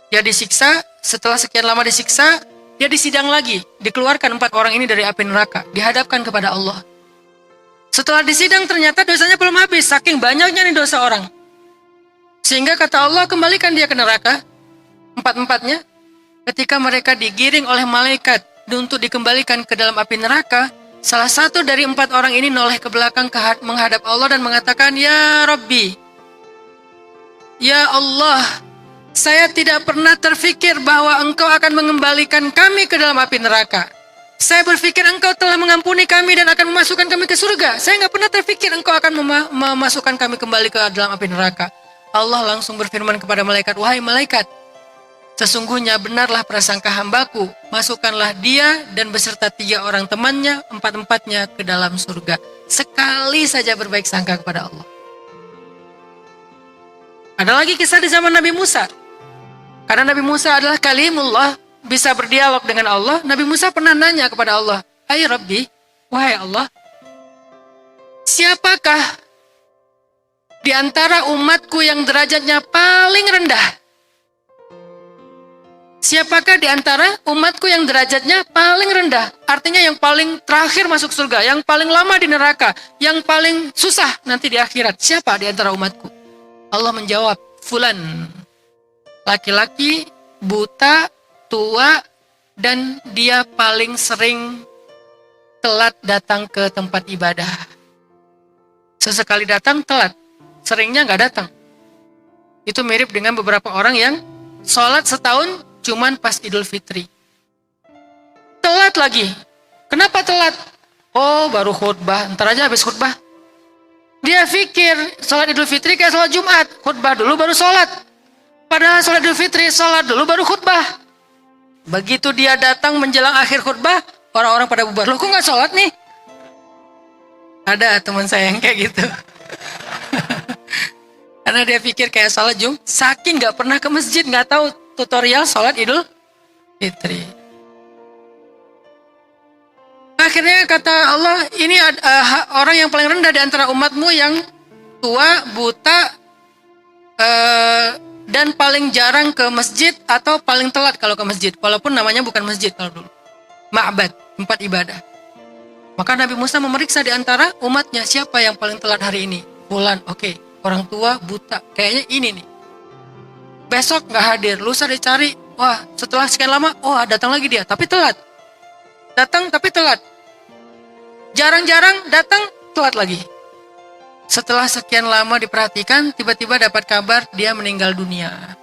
[SPEAKER 1] dia disiksa, setelah sekian lama disiksa, dia disidang lagi, dikeluarkan 4 orang ini dari api neraka, dihadapkan kepada Allah. Setelah disidang ternyata dosanya belum habis, saking banyaknya nih dosa orang. Sehingga kata Allah, kembalikan dia ke neraka, 4-4-nya. Ketika mereka digiring oleh malaikat untuk dikembalikan ke dalam api neraka, salah satu dari 4 orang ini noleh ke belakang menghadap Allah dan mengatakan, Ya Rabbi, Ya Allah, saya tidak pernah terfikir bahwa Engkau akan mengembalikan kami ke dalam api neraka. Saya berpikir Engkau telah mengampuni kami dan akan memasukkan kami ke surga. Saya nggak pernah terfikir Engkau akan memasukkan kami kembali ke dalam api neraka. Allah langsung berfirman kepada malaikat, wahai malaikat, sesungguhnya benarlah prasangka hambaku. Masukkanlah dia dan beserta 3 orang temannya, 4-4-nya ke dalam surga. Sekali saja berbaik sangka kepada Allah. Ada lagi kisah di zaman Nabi Musa. Karena Nabi Musa adalah kalimullah, bisa berdialog dengan Allah. Nabi Musa pernah nanya kepada Allah, Hai Rabbi, wahai Allah, siapakah di antara umatku yang derajatnya paling rendah? Siapakah di antara umatku yang derajatnya paling rendah? Artinya yang paling terakhir masuk surga, yang paling lama di neraka, yang paling susah nanti di akhirat. Siapa di antara umatku? Allah menjawab, fulan. Laki-laki, buta, tua, dan dia paling sering telat datang ke tempat ibadah. Sesekali datang, telat. Seringnya nggak datang. Itu mirip dengan beberapa orang yang sholat setahun cuman pas Idul Fitri. Telat lagi. Kenapa telat? Oh, baru khutbah. Ntar aja habis khutbah. Dia pikir sholat Idul Fitri kayak sholat Jumat. Khutbah dulu baru sholat. Padahal sholat Idul Fitri, sholat dulu baru khutbah. Begitu dia datang menjelang akhir khutbah, orang-orang pada bubar. Loh, kok nggak sholat nih? Ada teman saya yang kayak gitu. Karena dia pikir kayak sholat Jumat. Saking nggak pernah ke masjid, nggak tahu tutorial sholat Idul Fitri. Akhirnya kata Allah, ini orang yang paling rendah di antara umatmu yang tua, buta, dan paling jarang ke masjid atau paling telat kalau ke masjid. Walaupun namanya bukan masjid kalau dulu. Ma'bad, tempat ibadah. Maka Nabi Musa memeriksa di antara umatnya, siapa yang paling telat hari ini? Fulan, oke. Orang tua, buta. Kayaknya ini nih. Besok nggak hadir, lusa dicari. Wah, setelah sekian lama, datang lagi dia. Tapi telat. Datang tapi telat. Jarang-jarang datang, telat lagi. Setelah sekian lama diperhatikan, tiba-tiba dapat kabar dia meninggal dunia.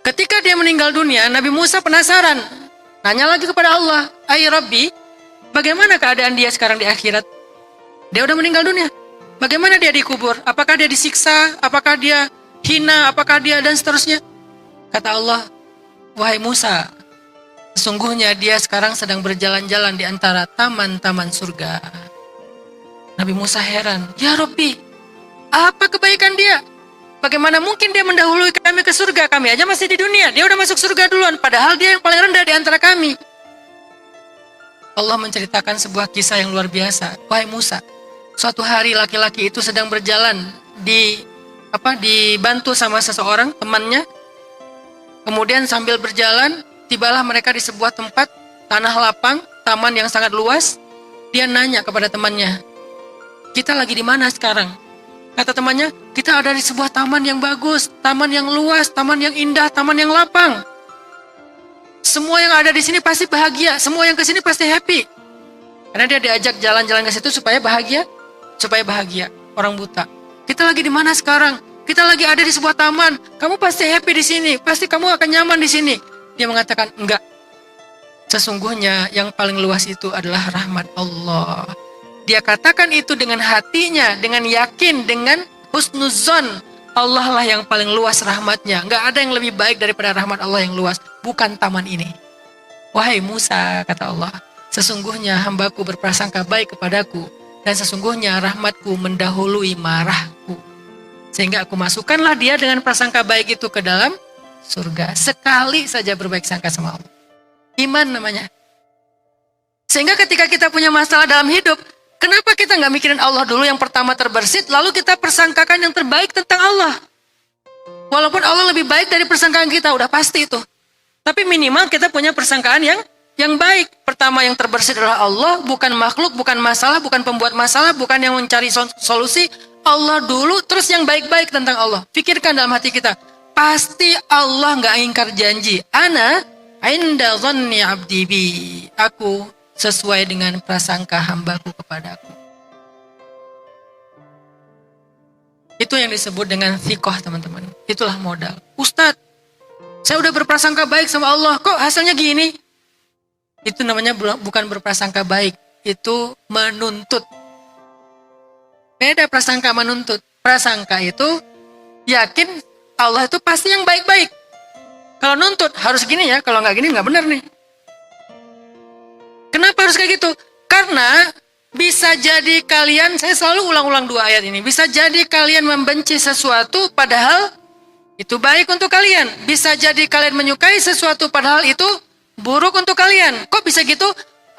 [SPEAKER 1] Ketika dia meninggal dunia, Nabi Musa penasaran. Nanya lagi kepada Allah, Ay Rabbi, bagaimana keadaan dia sekarang di akhirat? Dia udah meninggal dunia. Bagaimana dia dikubur? Apakah dia disiksa? Apakah dia hina? Apakah dia dan seterusnya? Kata Allah, wahai Musa, sesungguhnya dia sekarang sedang berjalan-jalan di antara taman-taman surga. Nabi Musa heran, Ya Rabbi, apa kebaikan dia? Bagaimana mungkin dia mendahului kami ke surga? Kami aja masih di dunia, dia udah masuk surga duluan, padahal dia yang paling rendah di antara kami. Allah menceritakan sebuah kisah yang luar biasa. Wahai Musa, suatu hari laki-laki itu sedang berjalan dibantu sama seseorang temannya. Kemudian sambil berjalan, tibalah mereka di sebuah tempat tanah lapang, taman yang sangat luas. Dia nanya kepada temannya, "Kita lagi di mana sekarang?" Kata temannya, "Kita ada di sebuah taman yang bagus, taman yang luas, taman yang indah, taman yang lapang. Semua yang ada di sini pasti bahagia, semua yang ke sini pasti happy." Karena dia diajak jalan-jalan ke situ supaya bahagia, orang buta. "Kita lagi di mana sekarang? Kita lagi ada di sebuah taman. Kamu pasti happy di sini, pasti kamu akan nyaman di sini." Dia mengatakan, "Enggak. Sesungguhnya yang paling luas itu adalah rahmat Allah." Dia katakan itu dengan hatinya, dengan yakin, dengan husnuzon. Allah lah yang paling luas rahmatnya. Enggak ada yang lebih baik daripada rahmat Allah yang luas. Bukan taman ini. "Wahai Musa," kata Allah, "sesungguhnya hambaku berprasangka baik kepadaku. Dan sesungguhnya rahmatku mendahului marahku. Sehingga aku masukkanlah dia dengan prasangka baik itu ke dalam surga." Sekali saja berbaik sangka sama Allah. Iman namanya. Sehingga ketika kita punya masalah dalam hidup, kenapa kita nggak mikirin Allah dulu yang pertama terbersit, lalu kita persangkakan yang terbaik tentang Allah. Walaupun Allah lebih baik dari persangkaan kita, udah pasti itu. Tapi minimal kita punya persangkaan yang baik. Pertama yang terbersit adalah Allah, bukan makhluk, bukan masalah, bukan pembuat masalah, bukan yang mencari solusi. Allah dulu, terus yang baik-baik tentang Allah. Pikirkan dalam hati kita, pasti Allah nggak ingkar janji. Ana inda dhanni abdi bi. Aku sesuai dengan prasangka hambaku kepadaku. Itu yang disebut dengan thiqah, teman-teman. Itulah modal. "Ustadz, saya udah berprasangka baik sama Allah, kok hasilnya gini?" Itu namanya bukan berprasangka baik, itu menuntut. Beda prasangka menuntut. Prasangka itu yakin Allah itu pasti yang baik-baik. Kalau nuntut harus gini ya, kalau nggak gini nggak benar nih. Kenapa harus kayak gitu? Karena bisa jadi kalian, saya selalu ulang-ulang dua ayat ini, bisa jadi kalian membenci sesuatu padahal itu baik untuk kalian. Bisa jadi kalian menyukai sesuatu padahal itu buruk untuk kalian. Kok bisa gitu?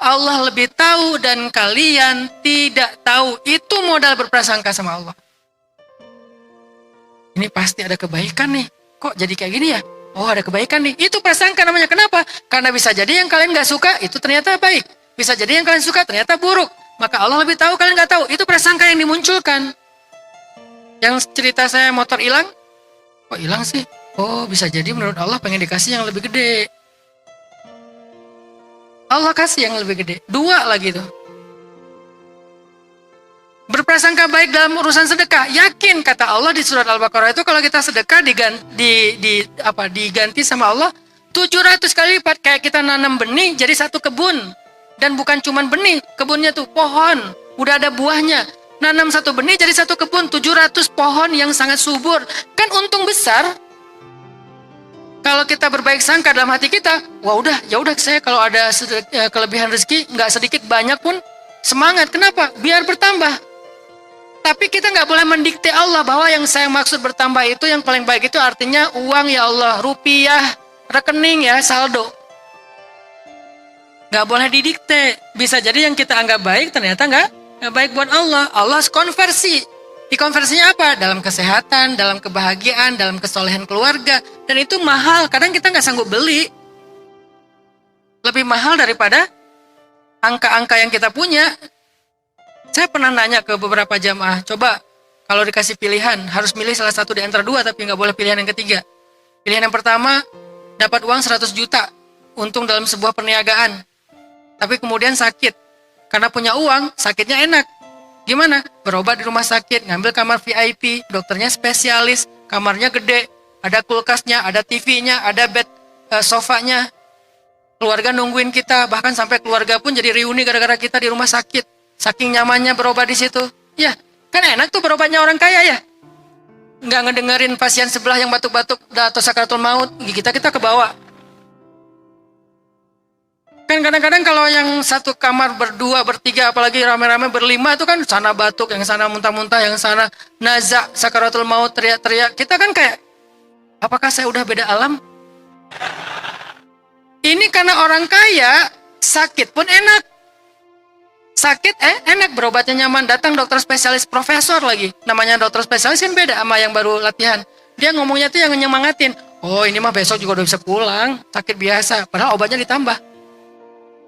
[SPEAKER 1] Allah lebih tahu dan kalian tidak tahu. Itu modal berprasangka sama Allah. Ini pasti ada kebaikan nih. Kok jadi kayak gini ya? Oh, ada kebaikan nih. Itu prasangka namanya. Kenapa? Karena bisa jadi yang kalian gak suka itu ternyata baik. Bisa jadi yang kalian suka ternyata buruk. Maka Allah lebih tahu, kalian gak tahu. Itu prasangka yang dimunculkan. Yang cerita saya motor hilang. Kok hilang sih? Oh, bisa jadi menurut Allah pengen dikasih yang lebih gede. Allah kasih yang lebih gede. Dua lagi tuh. Berprasangka baik dalam urusan sedekah. Yakin kata Allah di surat Al-Baqarah itu kalau kita sedekah diganti sama Allah 700 kali lipat. Kayak kita nanam benih jadi satu kebun. Dan bukan cuman benih, kebunnya tuh pohon. Udah ada buahnya. Nanam satu benih jadi satu kebun, 700 pohon yang sangat subur. Kan untung besar. Kalau kita berbaik sangka dalam hati kita, wah ya udah saya kalau ada kelebihan rezeki nggak sedikit banyak pun semangat. Kenapa? Biar bertambah. Tapi kita nggak boleh mendikte Allah bahwa yang saya maksud bertambah itu yang paling baik itu artinya uang ya Allah, rupiah, rekening ya, saldo. Nggak boleh didikte. Bisa jadi yang kita anggap baik ternyata nggak baik buat Allah. Allah konversi. Dikonversinya apa? Dalam kesehatan, dalam kebahagiaan, dalam kesolehan keluarga. Dan itu mahal, kadang kita nggak sanggup beli. Lebih mahal daripada angka-angka yang kita punya. Saya pernah nanya ke beberapa jamaah, coba kalau dikasih pilihan, harus milih salah satu di antara dua, tapi nggak boleh pilihan yang ketiga. Pilihan yang pertama, dapat uang 100 juta, untung dalam sebuah perniagaan. Tapi kemudian sakit, karena punya uang, sakitnya enak. Gimana? Berobat di rumah sakit, ngambil kamar VIP, dokternya spesialis, kamarnya gede, ada kulkasnya, ada TV-nya, ada bed sofanya. Keluarga nungguin kita, bahkan sampai keluarga pun jadi reuni gara-gara kita di rumah sakit. Saking nyamannya berobat di situ. Ya, kan enak tuh berobatnya orang kaya ya. Nggak ngedengerin pasien sebelah yang batuk-batuk atau sakaratul maut, kita ke bawah. Kan kadang-kadang kalau yang satu kamar berdua, bertiga, apalagi rame-rame berlima itu kan sana batuk, yang sana muntah-muntah, yang sana nazak, sakaratul maut, teriak-teriak. Kita kan kayak, apakah saya udah beda alam? Ini karena orang kaya, sakit pun enak. Sakit enak, berobatnya nyaman. Datang dokter spesialis profesor lagi. Namanya dokter spesialis kan beda sama yang baru latihan. Dia ngomongnya tuh yang nyemangatin. Oh ini mah besok juga udah bisa pulang. Sakit biasa. Padahal obatnya ditambah.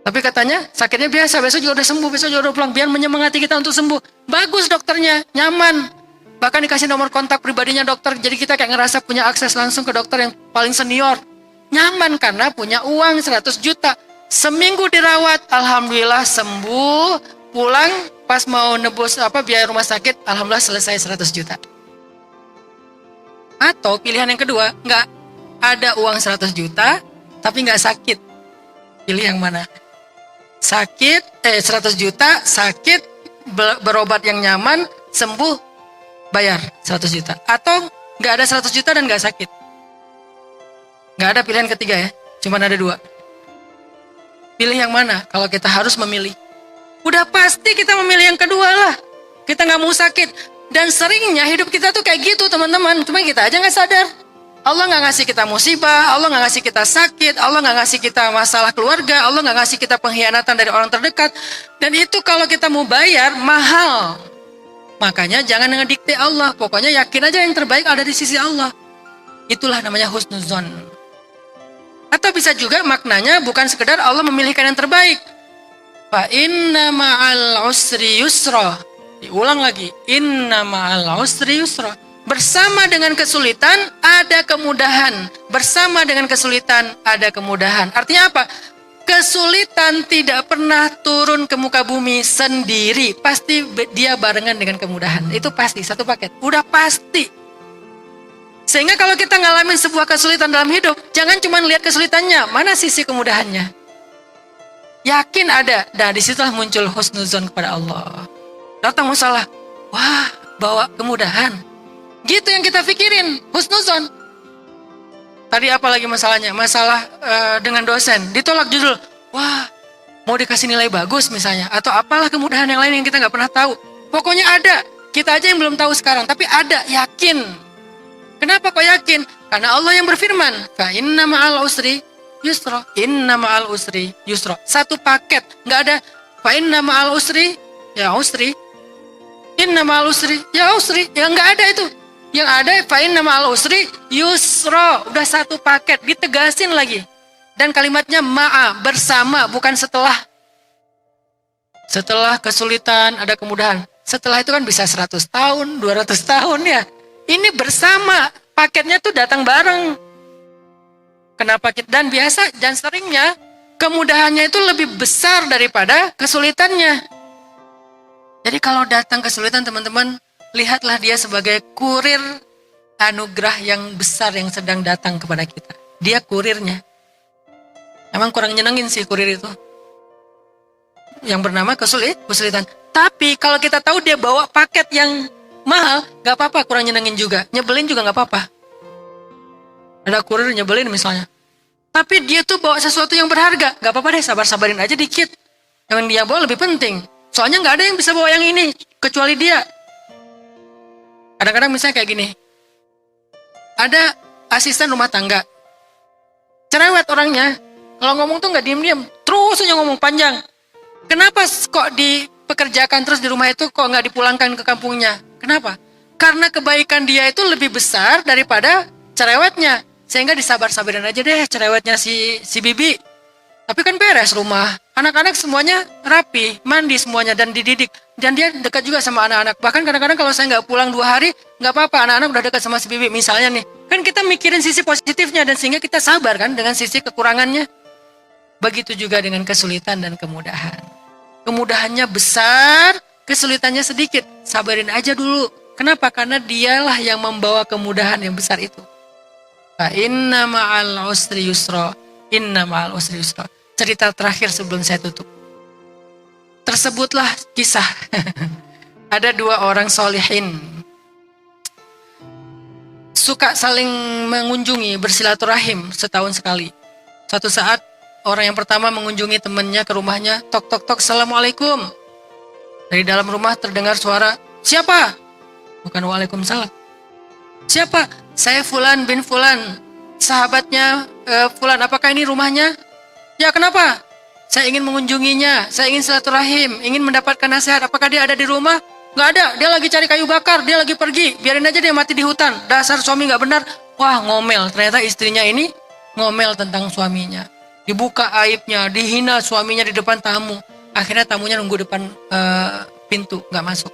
[SPEAKER 1] Tapi katanya sakitnya biasa. Besok juga udah sembuh. Besok juga udah pulang. Biar menyemangati kita untuk sembuh. Bagus dokternya. Nyaman. Bahkan dikasih nomor kontak pribadinya dokter. Jadi kita kayak ngerasa punya akses langsung ke dokter yang paling senior. Nyaman karena punya uang 100 juta. Seminggu dirawat, alhamdulillah sembuh, pulang pas mau nebus biaya rumah sakit, alhamdulillah selesai 100 juta. Atau pilihan yang kedua, nggak ada uang 100 juta, tapi nggak sakit. Pilih yang mana? 100 juta, sakit, berobat yang nyaman, sembuh, bayar 100 juta. Atau nggak ada 100 juta dan nggak sakit. Nggak ada pilihan ketiga ya, cuma ada dua. Pilih yang mana kalau kita harus memilih? Udah pasti kita memilih yang kedua lah. Kita nggak mau sakit. Dan seringnya hidup kita tuh kayak gitu teman-teman. Cuma kita aja nggak sadar. Allah nggak ngasih kita musibah, Allah nggak ngasih kita sakit, Allah nggak ngasih kita masalah keluarga, Allah nggak ngasih kita pengkhianatan dari orang terdekat. Dan itu kalau kita mau bayar, mahal. Makanya jangan ngedikte Allah. Pokoknya yakin aja yang terbaik ada di sisi Allah. Itulah namanya husnuzon. Atau bisa juga maknanya bukan sekedar Allah memilihkan yang terbaik. Fa inna ma'al usri yusra. Diulang lagi. Inna ma'al usri yusra. Bersama dengan kesulitan ada kemudahan. Bersama dengan kesulitan ada kemudahan. Artinya apa? Kesulitan tidak pernah turun ke muka bumi sendiri. Pasti dia barengan dengan kemudahan. Itu pasti, satu paket. Udah pasti. Sehingga kalau kita ngalamin sebuah kesulitan dalam hidup, jangan cuma lihat kesulitannya, mana sisi kemudahannya. Yakin ada. Nah disitulah muncul husnuzon kepada Allah. Datang masalah, wah bawa kemudahan. Gitu yang kita pikirin, husnuzon. Tadi apa lagi masalahnya? Masalah dengan dosen, ditolak judul. Wah mau dikasih nilai bagus misalnya. Atau apalah kemudahan yang lain yang kita nggak pernah tahu. Pokoknya ada, kita aja yang belum tahu sekarang. Tapi ada, yakin. Kenapa kok yakin? Karena Allah yang berfirman, fa inna ma'al usri yusra, inna ma'al usri yusra. Satu paket, nggak ada fa inna ma'al usri, ya usri, inna ma'al usri, ya usri, ya nggak ada itu. Yang ada fa inna ma'al usri yusra, udah satu paket, ditegasin lagi. Dan kalimatnya ma'a, bersama, bukan setelah. Setelah kesulitan ada kemudahan. Setelah itu kan bisa 100 tahun, 200 tahun ya. Ini bersama, paketnya tuh datang bareng. Kenapa kita? Dan biasa, dan seringnya kemudahannya itu lebih besar daripada kesulitannya. Jadi kalau datang kesulitan teman-teman, lihatlah dia sebagai kurir anugerah yang besar yang sedang datang kepada kita. Dia kurirnya. Emang kurang nyenengin sih kurir itu. Yang bernama kesulitan. Tapi kalau kita tahu dia bawa paket yang mahal, gak apa-apa, kurang nyenengin juga. Nyebelin juga gak apa-apa. Ada kurir nyebelin misalnya. Tapi dia tuh bawa sesuatu yang berharga. Gak apa-apa deh, sabar-sabarin aja dikit. Yang dia bawa lebih penting. Soalnya gak ada yang bisa bawa yang ini, kecuali dia. Kadang-kadang misalnya kayak gini. Ada asisten rumah tangga. Cerewet orangnya. Kalau ngomong tuh gak diem-diem. Terus aja ngomong panjang. Kenapa kok dipekerjakan terus di rumah itu kok gak dipulangkan ke kampungnya? Kenapa? Karena kebaikan dia itu lebih besar daripada cerewetnya. Sehingga disabar-sabarin aja deh cerewetnya si bibi. Tapi kan beres rumah. Anak-anak semuanya rapi, mandi semuanya dan dididik. Dan dia dekat juga sama anak-anak. Bahkan kadang-kadang kalau saya nggak pulang 2 hari, nggak apa-apa. Anak-anak udah dekat sama si bibi misalnya nih. Kan kita mikirin sisi positifnya dan sehingga kita sabar kan dengan sisi kekurangannya. Begitu juga dengan kesulitan dan kemudahan. Kemudahannya besar, kesulitannya sedikit, sabarin aja dulu. Kenapa? Karena dialah yang membawa kemudahan yang besar itu. Fa inna ma'al usri yusra, inna ma'al usri yusra. Cerita terakhir sebelum saya tutup. Tersebutlah kisah. Ada 2 orang solihin. Suka saling mengunjungi, bersilaturahim setahun sekali. Suatu saat, orang yang pertama mengunjungi temannya ke rumahnya, tok tok tok, assalamualaikum. Dari dalam rumah terdengar suara, siapa? Bukan waalaikumsalam. Siapa? Saya Fulan bin Fulan, sahabatnya Fulan. Apakah ini rumahnya? Ya, kenapa? Saya ingin mengunjunginya, saya ingin silaturahim, ingin mendapatkan nasihat. Apakah dia ada di rumah? Nggak ada, dia lagi cari kayu bakar, dia lagi pergi. Biarin aja dia mati di hutan. Dasar suami nggak benar. Wah, ngomel. Ternyata istrinya ini ngomel tentang suaminya. Dibuka aibnya, dihina suaminya di depan tamu. Akhirnya tamunya nunggu depan pintu, nggak masuk.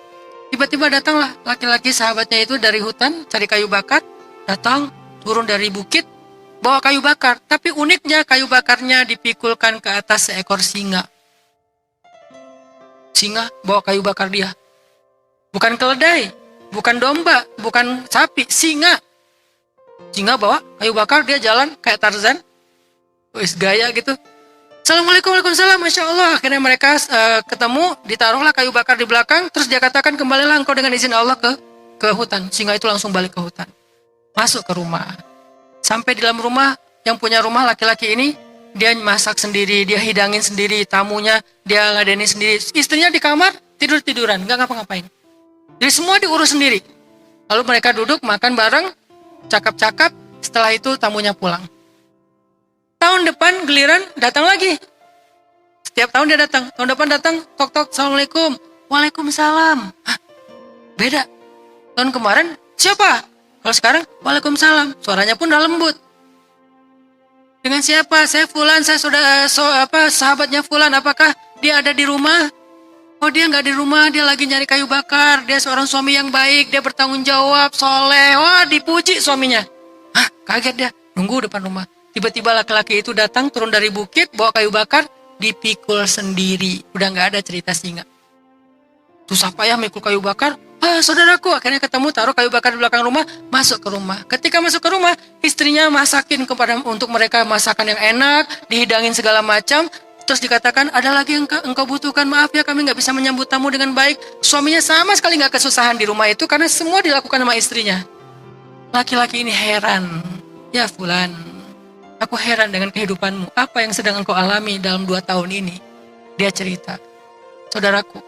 [SPEAKER 1] Tiba-tiba datanglah laki-laki sahabatnya itu dari hutan, cari kayu bakar. Datang, turun dari bukit, bawa kayu bakar. Tapi uniknya kayu bakarnya dipikulkan ke atas seekor singa. Singa bawa kayu bakar dia. Bukan keledai, bukan domba, bukan sapi, singa. Singa bawa kayu bakar, dia jalan kayak Tarzan. Wis gaya gitu. Assalamualaikum, waalaikumsalam, Masya Allah. Akhirnya mereka ketemu, ditaruhlah kayu bakar di belakang. Terus dia katakan, kembalilah engkau dengan izin Allah ke hutan. Singa itu langsung balik ke hutan. Masuk ke rumah. Sampai di dalam rumah, yang punya rumah laki-laki ini, dia masak sendiri, dia hidangin sendiri, tamunya dia ladeni sendiri. Istrinya di kamar, tidur-tiduran, nggak ngapa-ngapain. Jadi semua diurus sendiri. Lalu mereka duduk, makan bareng, cakap-cakap, setelah itu tamunya pulang. Tahun depan giliran datang lagi. Setiap tahun dia datang. Tahun depan datang, tok-tok, Assalamualaikum. Waalaikumsalam. Hah, beda. Tahun kemarin, siapa? Kalau sekarang, Waalaikumsalam. Suaranya pun udah lembut. Dengan siapa? Saya Fulan, saya sudah sahabatnya Fulan. Apakah dia ada di rumah? Oh, dia nggak di rumah, dia lagi nyari kayu bakar. Dia seorang suami yang baik, dia bertanggung jawab, soleh. Wah, dipuji suaminya. Hah, kaget dia. Nunggu depan rumah. Tiba-tiba laki-laki itu datang, turun dari bukit, bawa kayu bakar, dipikul sendiri. Udah nggak ada cerita singa. Susah payah mikul kayu bakar. Saudaraku, akhirnya ketemu, taruh kayu bakar di belakang rumah, masuk ke rumah. Ketika masuk ke rumah, istrinya masakin untuk mereka masakan yang enak, dihidangin segala macam. Terus dikatakan, ada lagi yang engkau butuhkan, maaf ya kami nggak bisa menyambut tamu dengan baik. Suaminya sama sekali nggak kesusahan di rumah itu, karena semua dilakukan sama istrinya. Laki-laki ini heran. Ya Fulan, aku heran dengan kehidupanmu. Apa yang sedang engkau alami dalam 2 tahun ini? Dia cerita, saudaraku,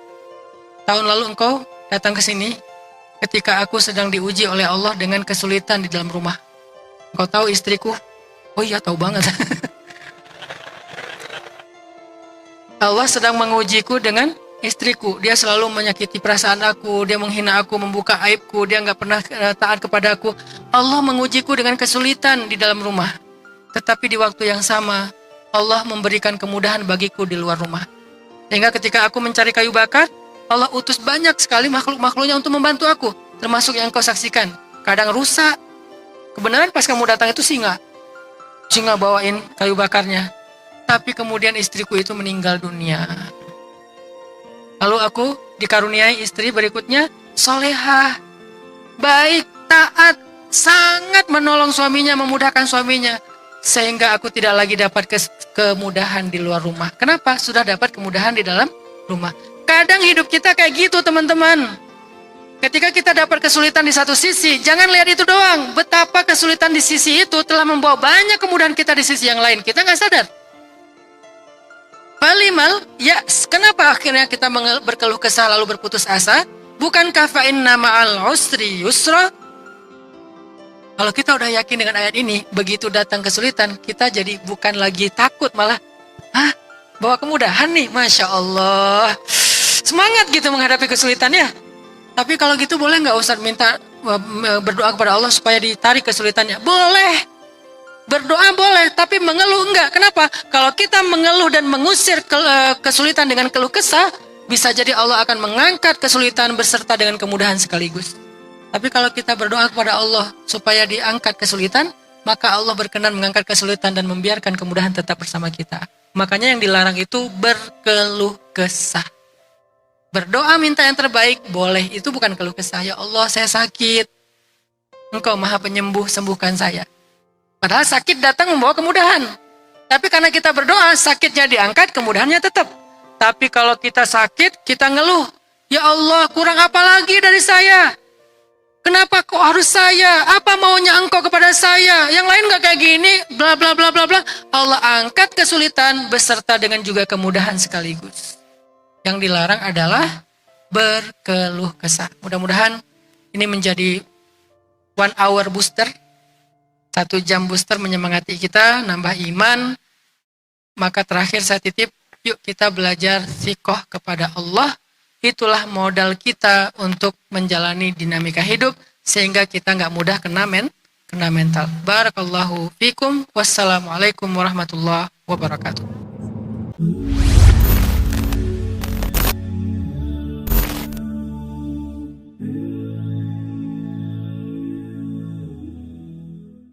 [SPEAKER 1] tahun lalu engkau datang ke sini ketika aku sedang diuji oleh Allah dengan kesulitan di dalam rumah. Engkau tahu istriku? Oh iya, tahu banget. Allah sedang mengujiku dengan istriku. Dia selalu menyakiti perasaan aku, dia menghina aku, membuka aibku, dia nggak pernah taat kepada aku. Allah mengujiku dengan kesulitan di dalam rumah. Tetapi di waktu yang sama, Allah memberikan kemudahan bagiku di luar rumah. Sehingga ketika aku mencari kayu bakar, Allah utus banyak sekali makhluk-makhluknya untuk membantu aku. Termasuk yang kau saksikan. Kadang rusak. Kebenaran pas kamu datang itu singa. Singa bawain kayu bakarnya. Tapi kemudian istriku itu meninggal dunia. Lalu aku dikaruniai istri berikutnya, solehah, baik, taat, sangat menolong suaminya, memudahkan suaminya. Sehingga aku tidak lagi dapat kemudahan di luar rumah. Kenapa? Sudah dapat kemudahan di dalam rumah. Kadang hidup kita kayak gitu teman-teman. Ketika kita dapat kesulitan di satu sisi, jangan lihat itu doang. Betapa kesulitan di sisi itu telah membawa banyak kemudahan kita di sisi yang lain. Kita nggak sadar. Falimal, ya kenapa akhirnya kita berkeluh kesah lalu berputus asa? Bukankah fa'inna ma'al usri yusra? Kalau kita udah yakin dengan ayat ini, begitu datang kesulitan, kita jadi bukan lagi takut, malah bawa kemudahan nih, Masya Allah. Semangat gitu menghadapi kesulitan ya. Tapi kalau gitu boleh nggak Ustaz minta berdoa kepada Allah supaya ditarik kesulitannya? Boleh. Berdoa boleh, tapi mengeluh enggak. Kenapa? Kalau kita mengeluh dan mengusir kesulitan dengan keluh kesah, bisa jadi Allah akan mengangkat kesulitan beserta dengan kemudahan sekaligus. Tapi kalau kita berdoa kepada Allah supaya diangkat kesulitan, maka Allah berkenan mengangkat kesulitan dan membiarkan kemudahan tetap bersama kita. Makanya yang dilarang itu berkeluh kesah. Berdoa minta yang terbaik boleh, itu bukan keluh kesah. Ya Allah, saya sakit. Engkau Maha Penyembuh, sembuhkan saya. Padahal sakit datang membawa kemudahan. Tapi karena kita berdoa, sakitnya diangkat, kemudahannya tetap. Tapi kalau kita sakit, kita ngeluh. Ya Allah, kurang apa lagi dari saya? Kenapa kok harus saya? Apa maunya engkau kepada saya? Yang lain gak kayak gini, bla bla bla bla bla. Allah angkat kesulitan beserta dengan juga kemudahan sekaligus. Yang dilarang adalah berkeluh kesah. Mudah-mudahan ini menjadi 1 hour booster. 1 jam booster menyemangati kita, nambah iman. Maka terakhir saya titip Yuk kita belajar thiqah kepada Allah. Itulah modal kita untuk menjalani dinamika hidup sehingga kita nggak mudah kena mental. Barakallahu fikum. Wassalamualaikum warahmatullahi wabarakatuh.